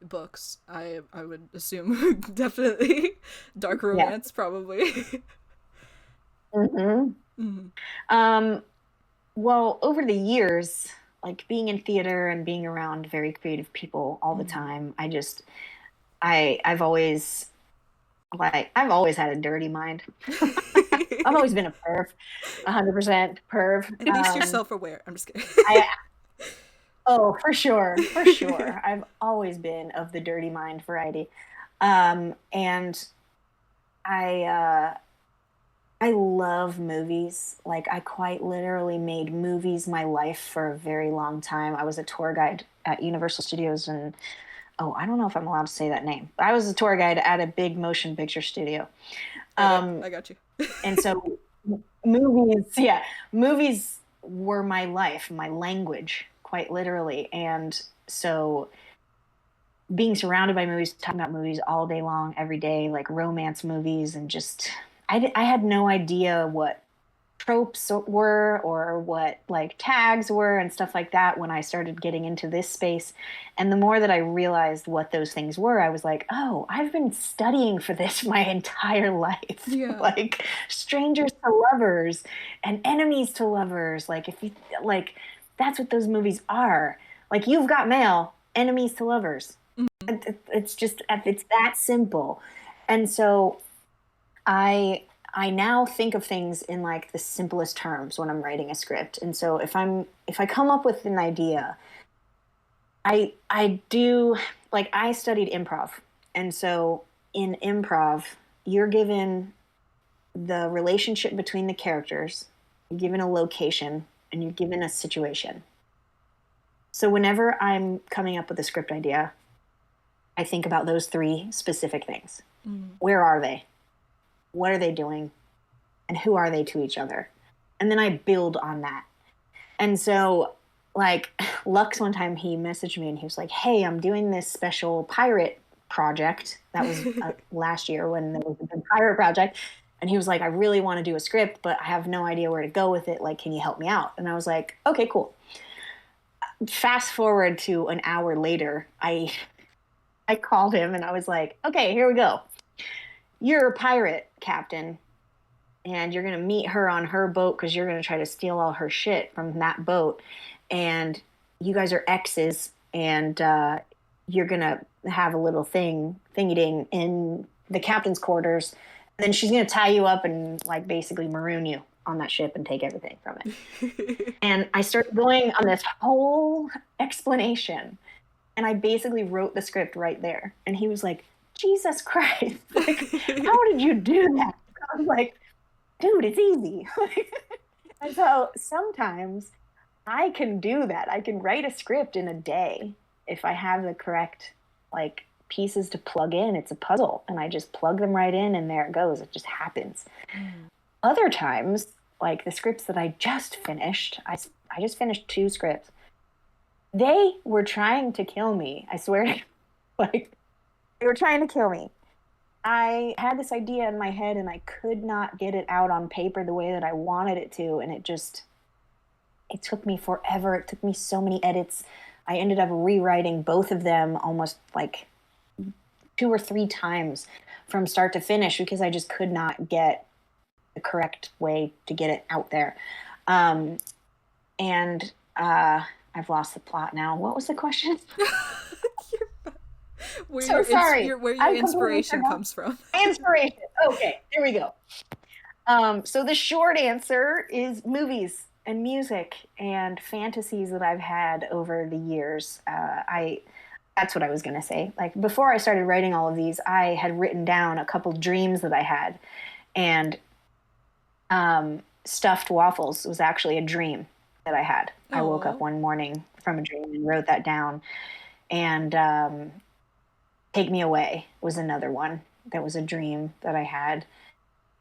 books. I would assume definitely dark romance, probably. Well, over the years, like being in theater and being around very creative people all the time, I've always had a dirty mind. I've always been a perv, 100% perv. At least you're self-aware. I'm just kidding. Oh, for sure. I've always been of the dirty mind variety. And I love movies. Like, I quite literally made movies my life for a very long time. I was a tour guide at Universal Studios, and I don't know if I'm allowed to say that name. I was a tour guide at a big motion picture studio. I got you. And so movies were my life, my language, quite literally. And so being surrounded by movies, talking about movies all day long, every day, like romance movies, and just, I had no idea what tropes were or what like tags were and stuff like that when I started getting into this space. And the more that I realized what those things were, I was like, oh, I've been studying for this my entire life. Yeah. Like strangers to lovers and enemies to lovers. Like, if you like, that's what those movies are. Like, You've Got Mail, enemies to lovers. It's that simple. And so I now think of things in like the simplest terms when I'm writing a script. And so if I come up with an idea, I do, like, I studied improv. And so in improv, you're given the relationship between the characters, you're given a location, and you're given a situation. So whenever I'm coming up with a script idea, I think about those three specific things. Where are they? What are they doing? And who are they to each other? And then I build on that. And so, like, Lux one time, he messaged me and he was like, hey, I'm doing this special pirate project. That was last year when there was a big pirate project. And he was like, I really want to do a script, but I have no idea where to go with it. Like, can you help me out? And I was like, okay, cool. Fast forward to an hour later, I called him and I was like, okay, here we go. You're a pirate captain, and you're going to meet her on her boat because you're going to try to steal all her shit from that boat. And you guys are exes, and you're going to have a little thingy-ding in the captain's quarters. And then she's going to tie you up and, like, basically maroon you on that ship and take everything from it. And I started going on this whole explanation, and I basically wrote the script right there. And he was like, Jesus Christ, like, how did you do that? I was like, dude, it's easy. And so sometimes I can do that. I can write a script in a day if I have the correct like pieces to plug in. It's a puzzle, and I just plug them right in, and there it goes. It just happens. Other times, like the scripts that I just finished, I just finished 2 scripts. They were trying to kill me. I swear to like they were trying to kill me. I had this idea in my head, and I could not get it out on paper the way that I wanted it to, and it took me forever. It took me so many edits. I ended up rewriting both of them almost like 2 or 3 times from start to finish because I just could not get the correct way to get it out there. I've lost the plot now. What was the question? Where So sorry. Where your I completely inspiration forgot. comes from. Inspiration. Okay, there we go. So the short answer is movies and music and fantasies that I've had over the years. That's what I was going to say. Like before I started writing all of these, I had written down a couple dreams that I had, and stuffed waffles was actually a dream that I had. Aww. I woke up one morning from a dream and wrote that down. And Take Me Away was another one that was a dream that I had.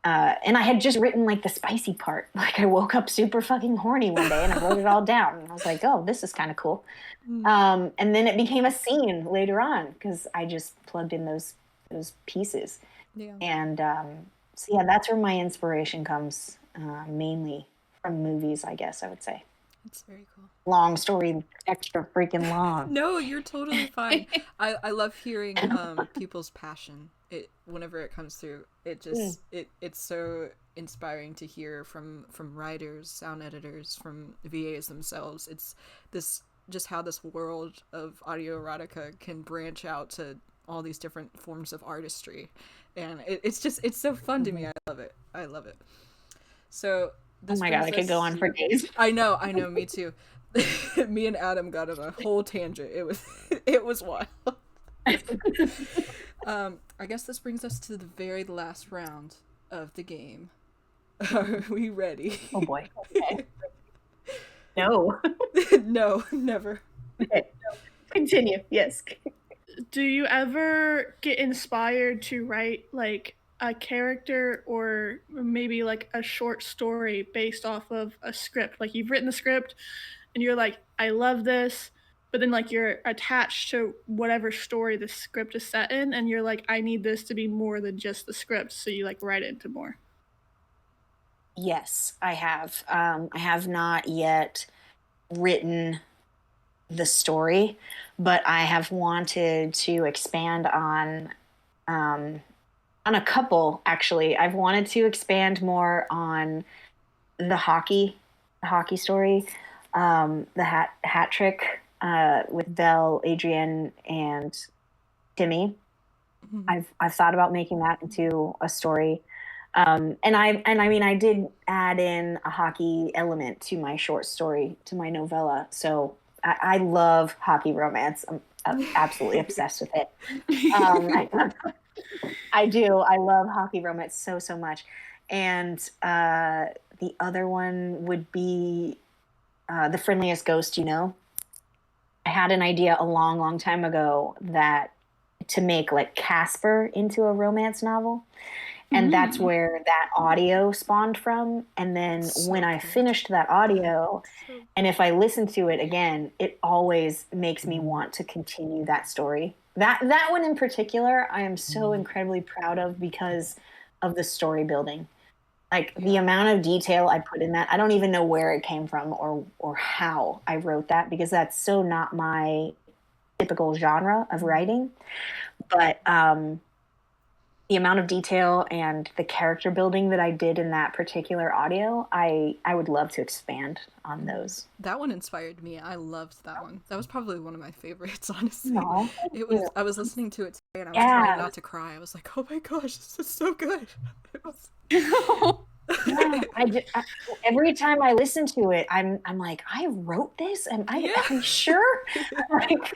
And I had just written like the spicy part. Like I woke up super fucking horny one day and I wrote it all down. And I was like, oh, this is kind of cool. And then it became a scene later on because I just plugged in those pieces. Yeah. And so yeah, that's where my inspiration comes, mainly from movies, I guess I would say. It's very cool. Long story, extra freaking long. No, you're totally fine. I love hearing people's passion. Whenever it comes through, it's so inspiring to hear from writers, sound editors, from VAs themselves. It's just how this world of audio erotica can branch out to all these different forms of artistry, and it's so fun to me. I love it. So oh my god, I could go on for days. I know, me too. Me and Adam got on a whole tangent. It was wild. I guess this brings us to the very last round of the game. Are we ready? Oh boy. Okay. No. No, never. Okay. No. Continue. Yes. Do you ever get inspired to write like a character or maybe like a short story based off of a script? Like you've written the script and you're like, I love this, but then like you're attached to whatever story the script is set in and you're like, I need this to be more than just the script, so you like write it into more. Yes, I have. I have not yet written the story, but I have wanted to expand on a couple. Actually, I've wanted to expand more on the hockey story, the hat trick with Belle, Adrienne, and Timmy. Mm-hmm. I've thought about making that into a story. And I mean, I did add in a hockey element to my short story, to my novella. So I love hockey romance. I'm absolutely obsessed with it. I do. I love hockey romance so much. And the other one would be The Friendliest Ghost You Know. I had an idea a long time ago to make like Casper into a romance novel. And that's where that audio spawned from. And then when I finished that audio, and if I listen to it again, it always makes me want to continue that story. That one in particular, I am so incredibly proud of because of the story building. Like the amount of detail I put in that, I don't even know where it came from or how I wrote that, because that's so not my typical genre of writing. But the amount of detail and the character building that I did in that particular audio, I would love to expand on those. That one inspired me. I loved that one. That was probably one of my favorites, honestly. Aww, I was listening to it today and I was trying not to cry. I was like, oh my gosh, this is so good. Every time I listen to it, I'm like, I wrote this? I'm sure? Like,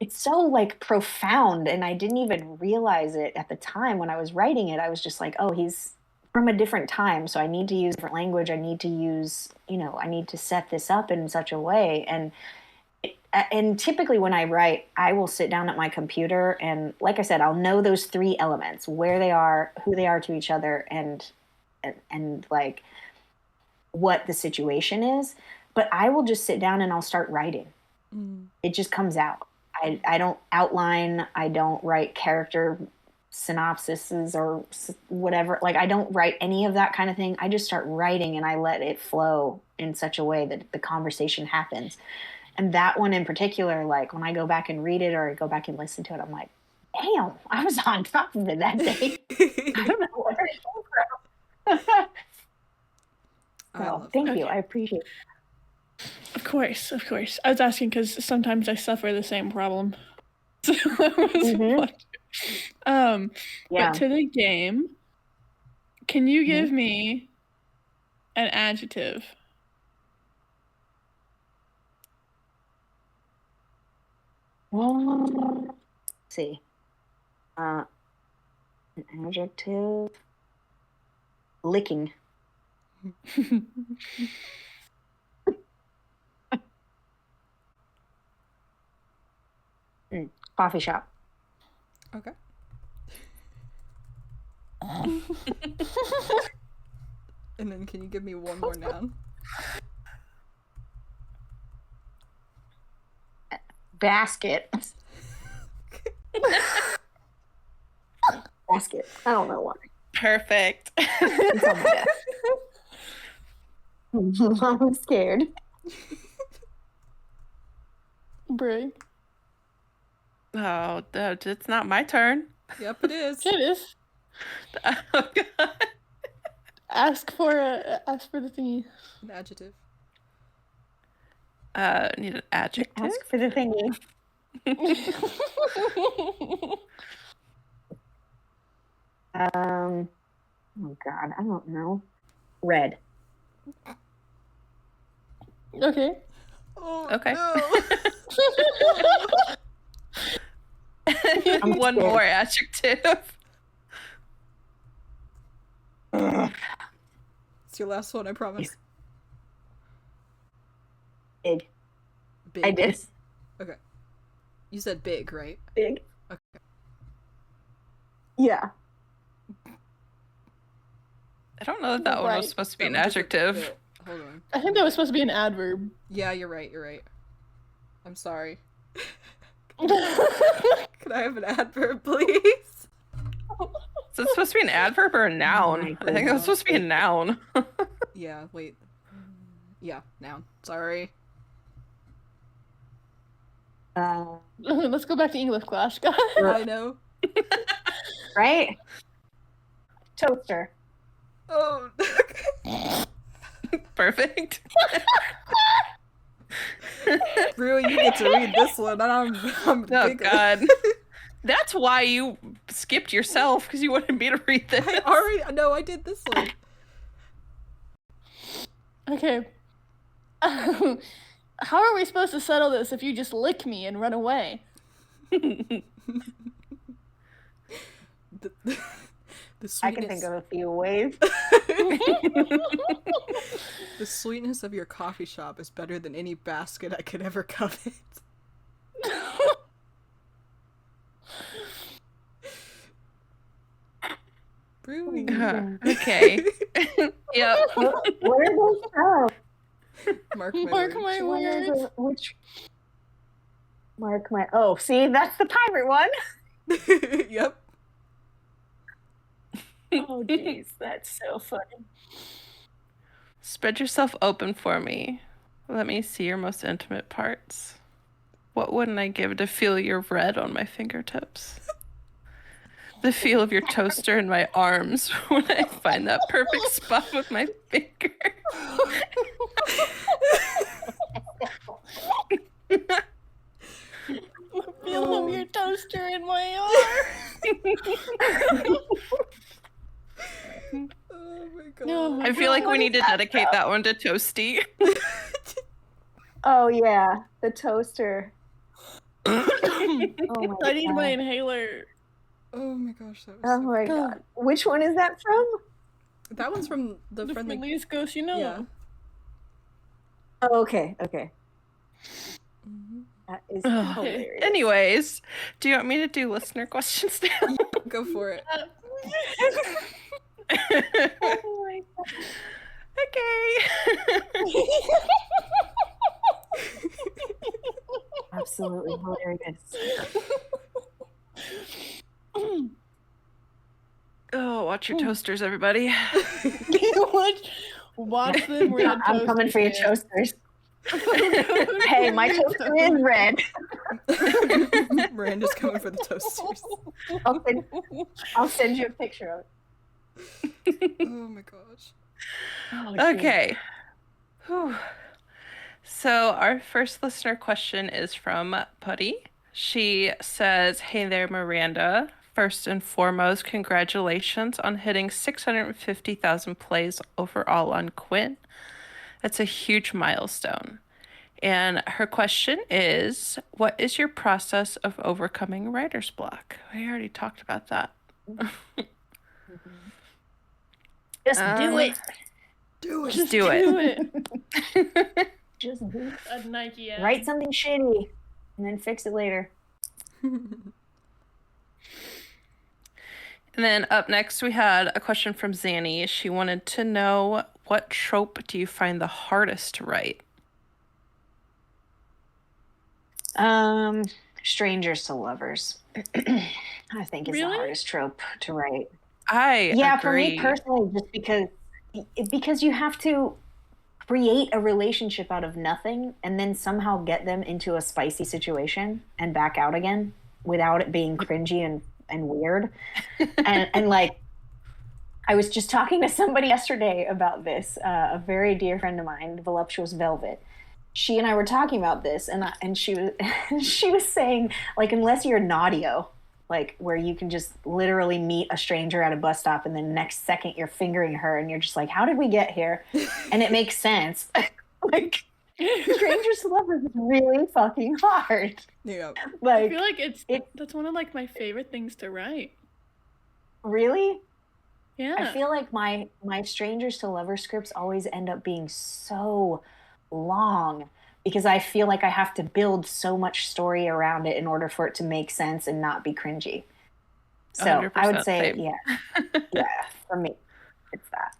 it's so like profound, and I didn't even realize it at the time when I was writing it. I was just like, oh, he's from a different time, so I need to use different language. I need to use, I need to set this up in such a way. And typically when I write, I will sit down at my computer and, like I said, I'll know those three elements: where they are, who they are to each other, and like what the situation is. But I will just sit down and I'll start writing. It just comes out. I don't outline. I don't write character synopsises or whatever. Like, I don't write any of that kind of thing. I just start writing and I let it flow in such a way that the conversation happens. And that one in particular, like when I go back and read it or I go back and listen to it, I'm like, damn, I was on top of it that day. I don't know where it came from. So, thank you. I appreciate it. Of course. I was asking because sometimes I suffer the same problem. So I was Yeah. But to the game, can you give me an adjective? Let's see. An adjective. Licking. Coffee shop. Okay. And then can you give me one more noun? Basket. Basket. I don't know why. Perfect. It's on my desk. I'm scared. Brie. Oh, it's not my turn. Yep, it is. It is. Oh, God. Ask for the thingy. An adjective. Need an adjective. Ask for the thingy. Oh God, I don't know. Red. Okay. Oh, Okay. No. One more adjective. It's your last one, I promise. Big. Big. I did. Okay. You said big, right? Big. Okay. Yeah. I don't know that one was supposed to be an adjective. Hold on. I think that was supposed to be an adverb. Yeah, you're right. I'm sorry. Can I have an adverb, please? So it's supposed to be an adverb or a noun? I think that's supposed to be a noun. Yeah, wait. Yeah, noun. Sorry. Let's go back to English class, guys. I know. Right? Toaster. Oh. Perfect. Rui, you get to read this one, and I'm Oh, giggling. God. That's why you skipped yourself, because you wanted me to read this. I did this one. Okay. How are we supposed to settle this if you just lick me and run away? The I can think of a few ways. The sweetness of your coffee shop is better than any basket I could ever covet. Brewing. Okay. Yep. Where are those from? Mark My words. Which? Mark my. Oh, see, that's the pirate one. Yep. Oh, jeez, that's so funny. Spread yourself open for me. Let me see your most intimate parts. What wouldn't I give to feel your red on my fingertips? The feel of your toaster in my arms when I find that perfect spot with my finger. The feel of your toaster in my arm. Oh my god. No. I feel like we need to dedicate that one to Toasty. Oh yeah, the toaster. Oh my I need my God. inhaler. Oh my gosh, that was Oh my God. Which one is that from? That one's from the friendly. friendliest ghost you know. Yeah. Oh, okay. Mhm. That is Ugh. hilarious. Anyways, do you want me to do listener questions now? Go for it. Oh my god. Okay. Absolutely hilarious. Oh, watch your toasters, everybody. Watch them. We're not I'm coming for your toasting toasters. Hey, my toaster is red. Miranda's coming for the toasters. I'll send you a picture of it. Oh my gosh. Oh, Okay. Whew. So our first listener question is from Putty. She says, "Hey there, Miranda. First and foremost, congratulations on hitting 650,000 plays overall on Quinn. That's a huge milestone. And her question is, what is your process of overcoming writer's block?" We already talked about that. Just do it. Do it. Just do it. Just do it. A Nike ad. Write something shitty and then fix it later. And then up next, we had a question from Zanny. She wanted to know, what trope do you find the hardest to write? Strangers to lovers. I think is Really? the hardest trope to write. I Yeah, agree. for me personally, just because you have to create a relationship out of nothing and then somehow get them into a spicy situation and back out again without it being cringy and weird. and like, I was just talking to somebody yesterday about this, a very dear friend of mine, Voluptuous Velvet. She and I were talking about this, and she was she was saying, like, unless you're Naudio, like where you can just literally meet a stranger at a bus stop and then next second you're fingering her and you're just like, how did we get here? And it makes sense. Like, strangers to lovers is really fucking hard. Yeah. I Like, feel like that's one of like my favorite things to write. really? Yeah. I feel like my strangers to lovers scripts always end up being so long because I feel like I have to build so much story around it in order for it to make sense and not be cringy. So I would 100% say, same. yeah, for me, it's that.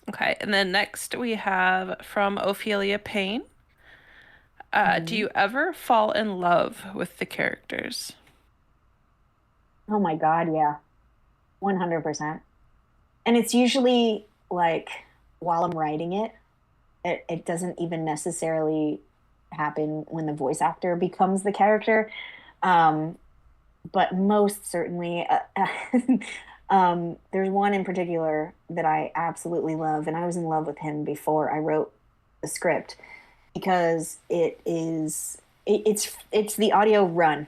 Okay, and then next we have from Ophelia Payne. Do you ever fall in love with the characters? Oh my God, yeah. 100%. And it's usually like while I'm writing it, it doesn't even necessarily happen when the voice actor becomes the character. But most certainly, there's one in particular that I absolutely love, and I was in love with him before I wrote the script because it's the audio run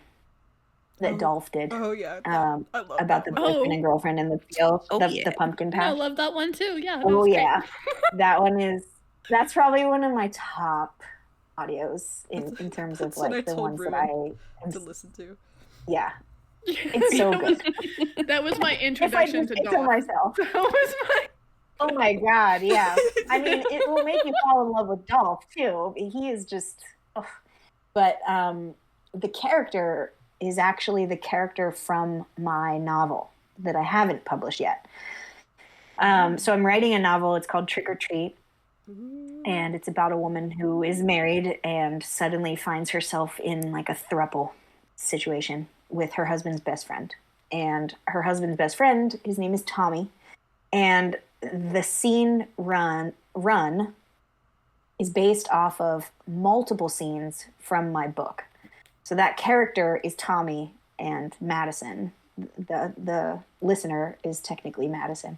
that Dolph did. Oh yeah. I love About that the one. boyfriend and girlfriend in the field, Oh, the yeah. pumpkin I patch. love that one too. Yeah. Oh yeah, that one that's probably one of my top audios in terms of That's what like the told ones that Ruben I to listen to. yeah, it's so good. That was my If I introduction do to say so Dolph. myself. That was my. Oh my God, yeah. I mean, it will make you fall in love with Dolph too. He is just, but the character is actually the character from my novel that I haven't published yet. So I'm writing a novel. It's called Trick or Treat. And it's about a woman who is married and suddenly finds herself in like a throuple situation with her husband's best friend. And her husband's best friend, his name is Tommy. And the scene run is based off of multiple scenes from my book. So that character is Tommy and Madison. The listener is technically Madison.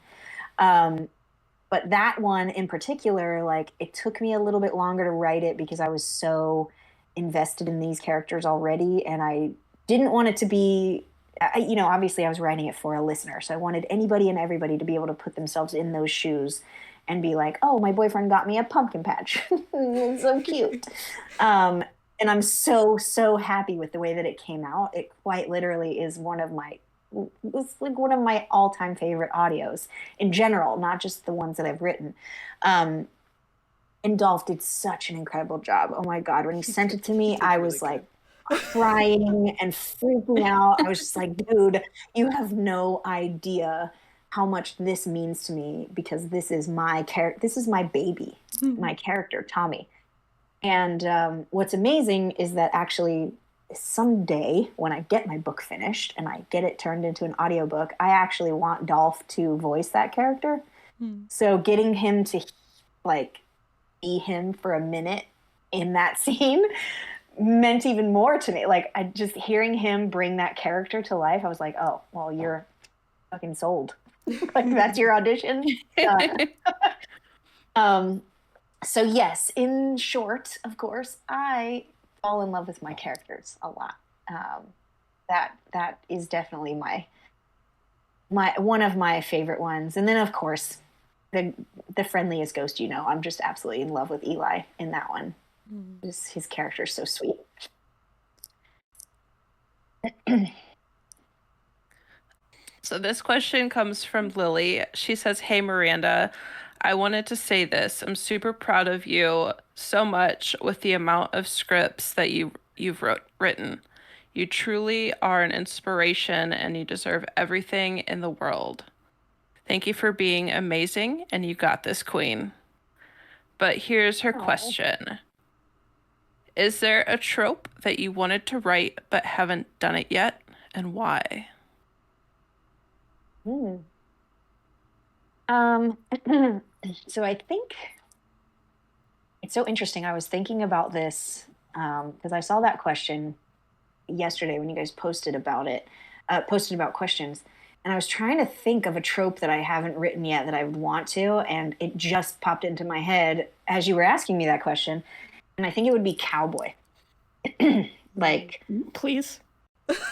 But that one in particular, like, it took me a little bit longer to write it because I was so invested in these characters already. And I didn't want it to be, obviously I was writing it for a listener. So I wanted anybody and everybody to be able to put themselves in those shoes and be like, oh, my boyfriend got me a pumpkin patch. It's so cute. And I'm so, so happy with the way that it came out. It quite literally is one of my was like one of my all-time favorite audios in general, not just the ones that I've written. And Dolph did such an incredible job. Oh my God. When he sent it to me, I was like crying and freaking out. I was just like, dude, you have no idea how much this means to me, because this is my this is my baby, my character, Tommy. And what's amazing is that actually someday when I get my book finished and I get it turned into an audiobook, I actually want Dolph to voice that character. So getting him to like be him for a minute in that scene meant even more to me. Like, I just hearing him bring that character to life, I was like, oh, well, you're fucking sold. Like, that's your audition. So yes, in short, of course, I fall in love with my characters a lot. That is definitely my one of my favorite ones. And then of course, the friendliest ghost, you know, I'm just absolutely in love with Eli in that one. Just his character is so sweet. So this question comes from Lily. She says, "Hey Miranda, I wanted to say this. I'm super proud of you so much with the amount of scripts that you've written. You truly are an inspiration and you deserve everything in the world. Thank you for being amazing, and you got this, Queen." But here's her question. Is there a trope that you wanted to write but haven't done it yet, and why? So I think it's so interesting. I was thinking about this because I saw that question yesterday when you guys posted about it, posted about questions. And I was trying to think of a trope that I haven't written yet that I would want to. And it just popped into my head as you were asking me that question. And I think it would be cowboy. Like, please.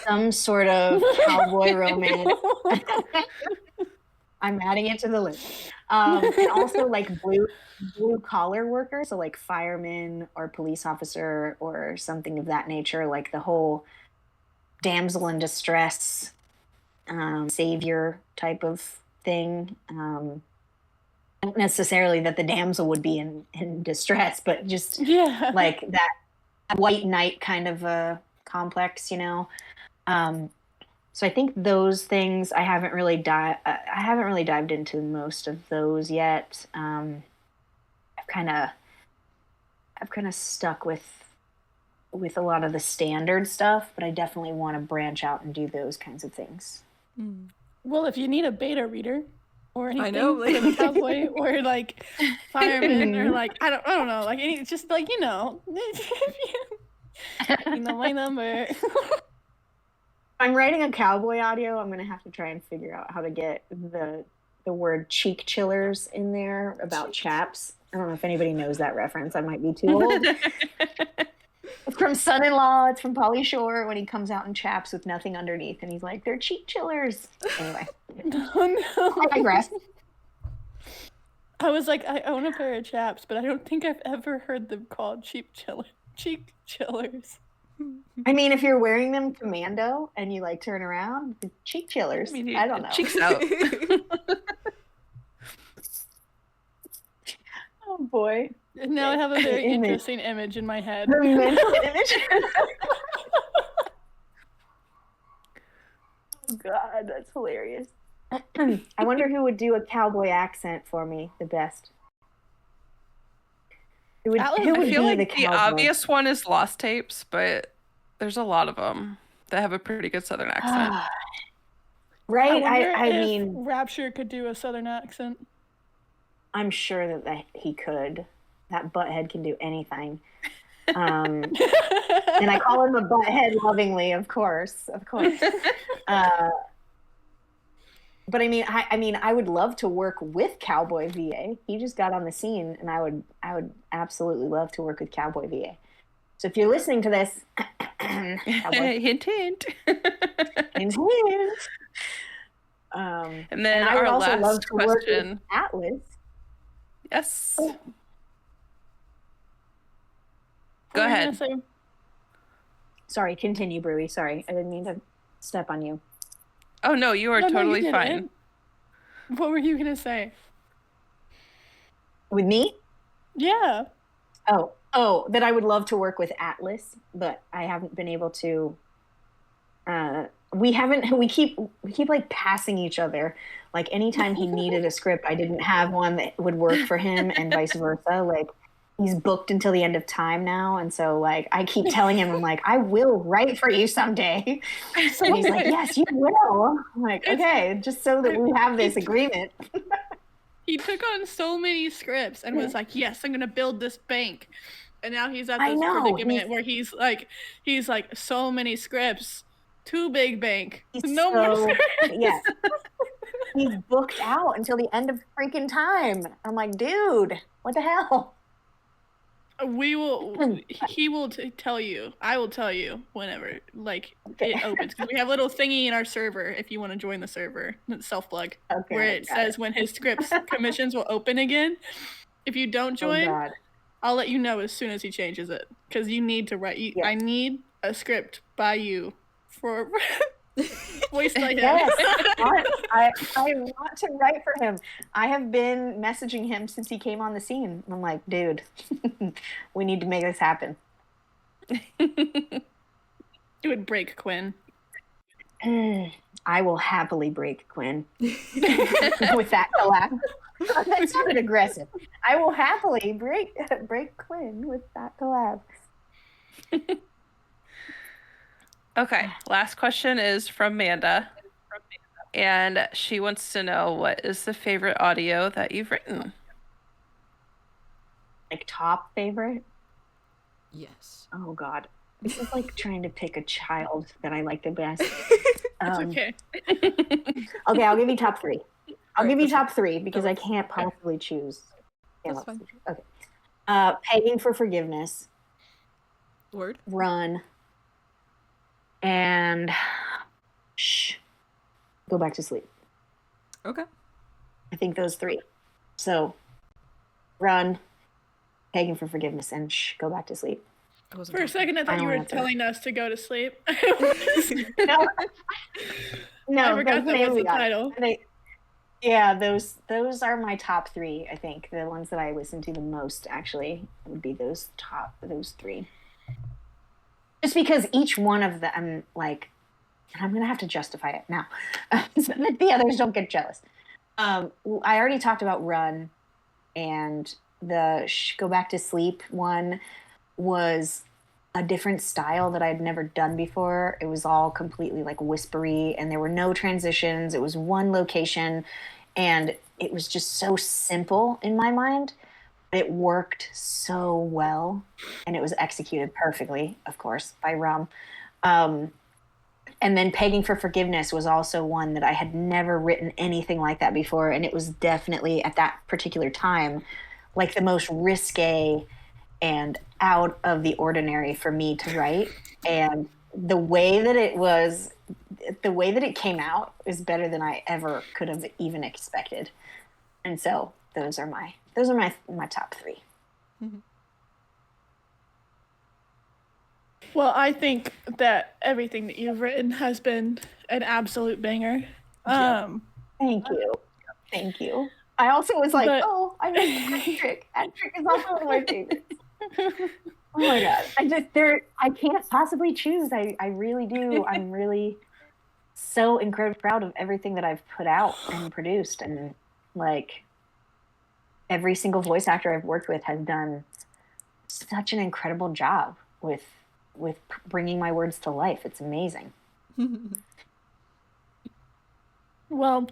Some sort of cowboy romance. I'm adding it to the list. And also like blue collar workers, so like firemen or police officer or something of that nature, like the whole damsel in distress, savior type of thing. Not necessarily that the damsel would be in distress, but just like that white knight kind of a complex, you know. So I think those things I haven't really dived into most of those yet. I've kind of stuck with a lot of the standard stuff, but I definitely want to branch out and do those kinds of things. Well, if you need a beta reader or anything, I know, like for the cowboy or like fireman or like I don't know, like any, just like you know my number. I'm writing a cowboy audio. I'm gonna have to try and figure out how to get the word cheek chillers in there about chaps. I don't know if anybody knows that reference. I might be too old. It's from Son-in-Law. It's from Pauly Shore when he comes out in chaps with nothing underneath, and he's like, "They're cheek chillers." Anyway, no. I digress. I was like, I own a pair of chaps, but I don't think I've ever heard them called cheek chillers. I mean, if you're wearing them commando and you like turn around, the cheek chillers. I don't know. Cheeks out. Oh boy. Now I have a very interesting image in my head. Oh God, that's hilarious. I wonder who would do a cowboy accent for me the best. Who would I be feel like the cowboy? obvious one is Lost Tapes, but there's a lot of them that have a pretty good Southern accent. Right? I I mean, Rapture could do a Southern accent. I'm sure that he could. That butthead can do anything. And I call him a butthead lovingly, of course. But I mean, I would love to work with Cowboy VA. He just got on the scene, and I would absolutely love to work with Cowboy VA. So if you're listening to this, Cowboy, hint, hint. hint, hint. And then I would our also last love to work with question. Atlas. Yes. Oh. Go ahead. Sorry, continue, Brewy. Sorry, I didn't mean to step on you. Oh no, you are No, you totally didn't. fine. What were you gonna say? With me? Yeah. That I would love to work with Atlas, but I haven't been able to. We keep like passing each other. Like anytime he needed a script, I didn't have one that would work for him, and vice versa. Like he's booked until the end of time now, and so like I keep telling him, I'm like, I will write for you someday, and he's like, yes, you will. I'm like, okay, just so that we have this agreement. He took on so many scripts and was like, yes, I'm gonna build this bank. And now he's at this predicament where he's like so many scripts, too big bank, no more scripts. Yeah. He's booked out until the end of freaking time. I'm like, dude, what the hell? He will tell you. I will tell you whenever it opens. Because we have a little thingy in our server if you want to join the server. Self-plug. Okay, where it says when his scripts commissions will open again. If you don't join, I'll let you know as soon as he changes it. Because you need to write. Yes. I need a script by you for voiced by him. Yes, I want to write for him. I have been messaging him since he came on the scene. I'm like, dude, we need to make this happen. It would break Quinn. I will happily break Quinn with that collab. That sounded aggressive. I will happily break Quinn with that collab. Okay, last question is from Amanda. And she wants to know, what is the favorite audio that you've written? Like top favorite? Yes. Oh God. This is like trying to pick a child that I like the best. It's okay. Okay, I'll give you top three. I'll give you top three because I can't possibly choose. That's fine. Okay. Begging for forgiveness. Word. Run. And go back to sleep. Okay. I think those three. So run, begging for forgiveness, and go back to sleep. For a second, I thought you were telling us to go to sleep. No, I forgot that was the title. Yeah, those are my top three. I think the ones that I listen to the most actually would be those three. Just because each one of them, like, and I'm gonna have to justify it now, so that the others don't get jealous. I already talked about Run, and the Go Back to Sleep one was a different style that I'd never done before. It was all completely like whispery, and there were no transitions. It was one location, and it was just so simple in my mind. It worked so well, and it was executed perfectly, of course, by Rum. And then Begging for Forgiveness was also one that I had never written anything like that before, and it was definitely, at that particular time, like the most risque and out of the ordinary for me to write. And the way that it came out is better than I ever could have even expected. And so those are my top three. Mm-hmm. Well, I think that everything that you've written has been an absolute banger. Thank you. I also was like, I miss Patrick. Patrick is also one of my favorites. Oh my God. I can't possibly choose. I really do. I'm really so incredibly proud of everything that I've put out and produced, and like every single voice actor I've worked with has done such an incredible job with bringing my words to life. It's amazing. Well,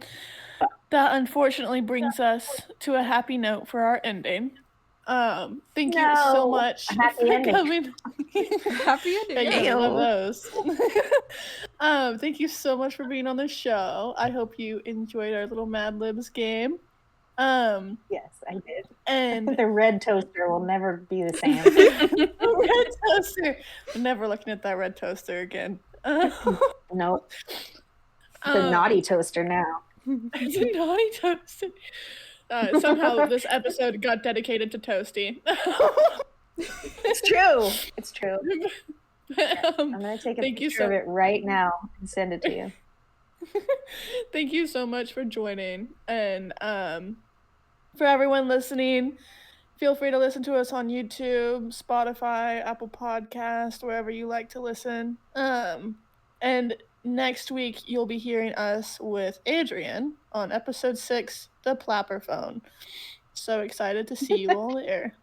that unfortunately brings us to a happy note for our ending. Thank you so much for coming. Happy ending. Yeah, I love those. Thank you so much for being on the show. I hope you enjoyed our little Mad Libs game. Yes, I did. And the red toaster will never be the same. Red toaster. I'm never looking at that red toaster again. Nope. It's a naughty toaster now. It's a naughty toaster. Somehow this episode got dedicated to Toasty. It's true. I'm going to take a picture of it right now and send it to you. Thank you so much for joining. And for everyone listening, feel free to listen to us on YouTube, Spotify, Apple Podcast, wherever you like to listen. And next week you'll be hearing us with Adrian on episode 6, the Plapper phone. So excited to see you all there.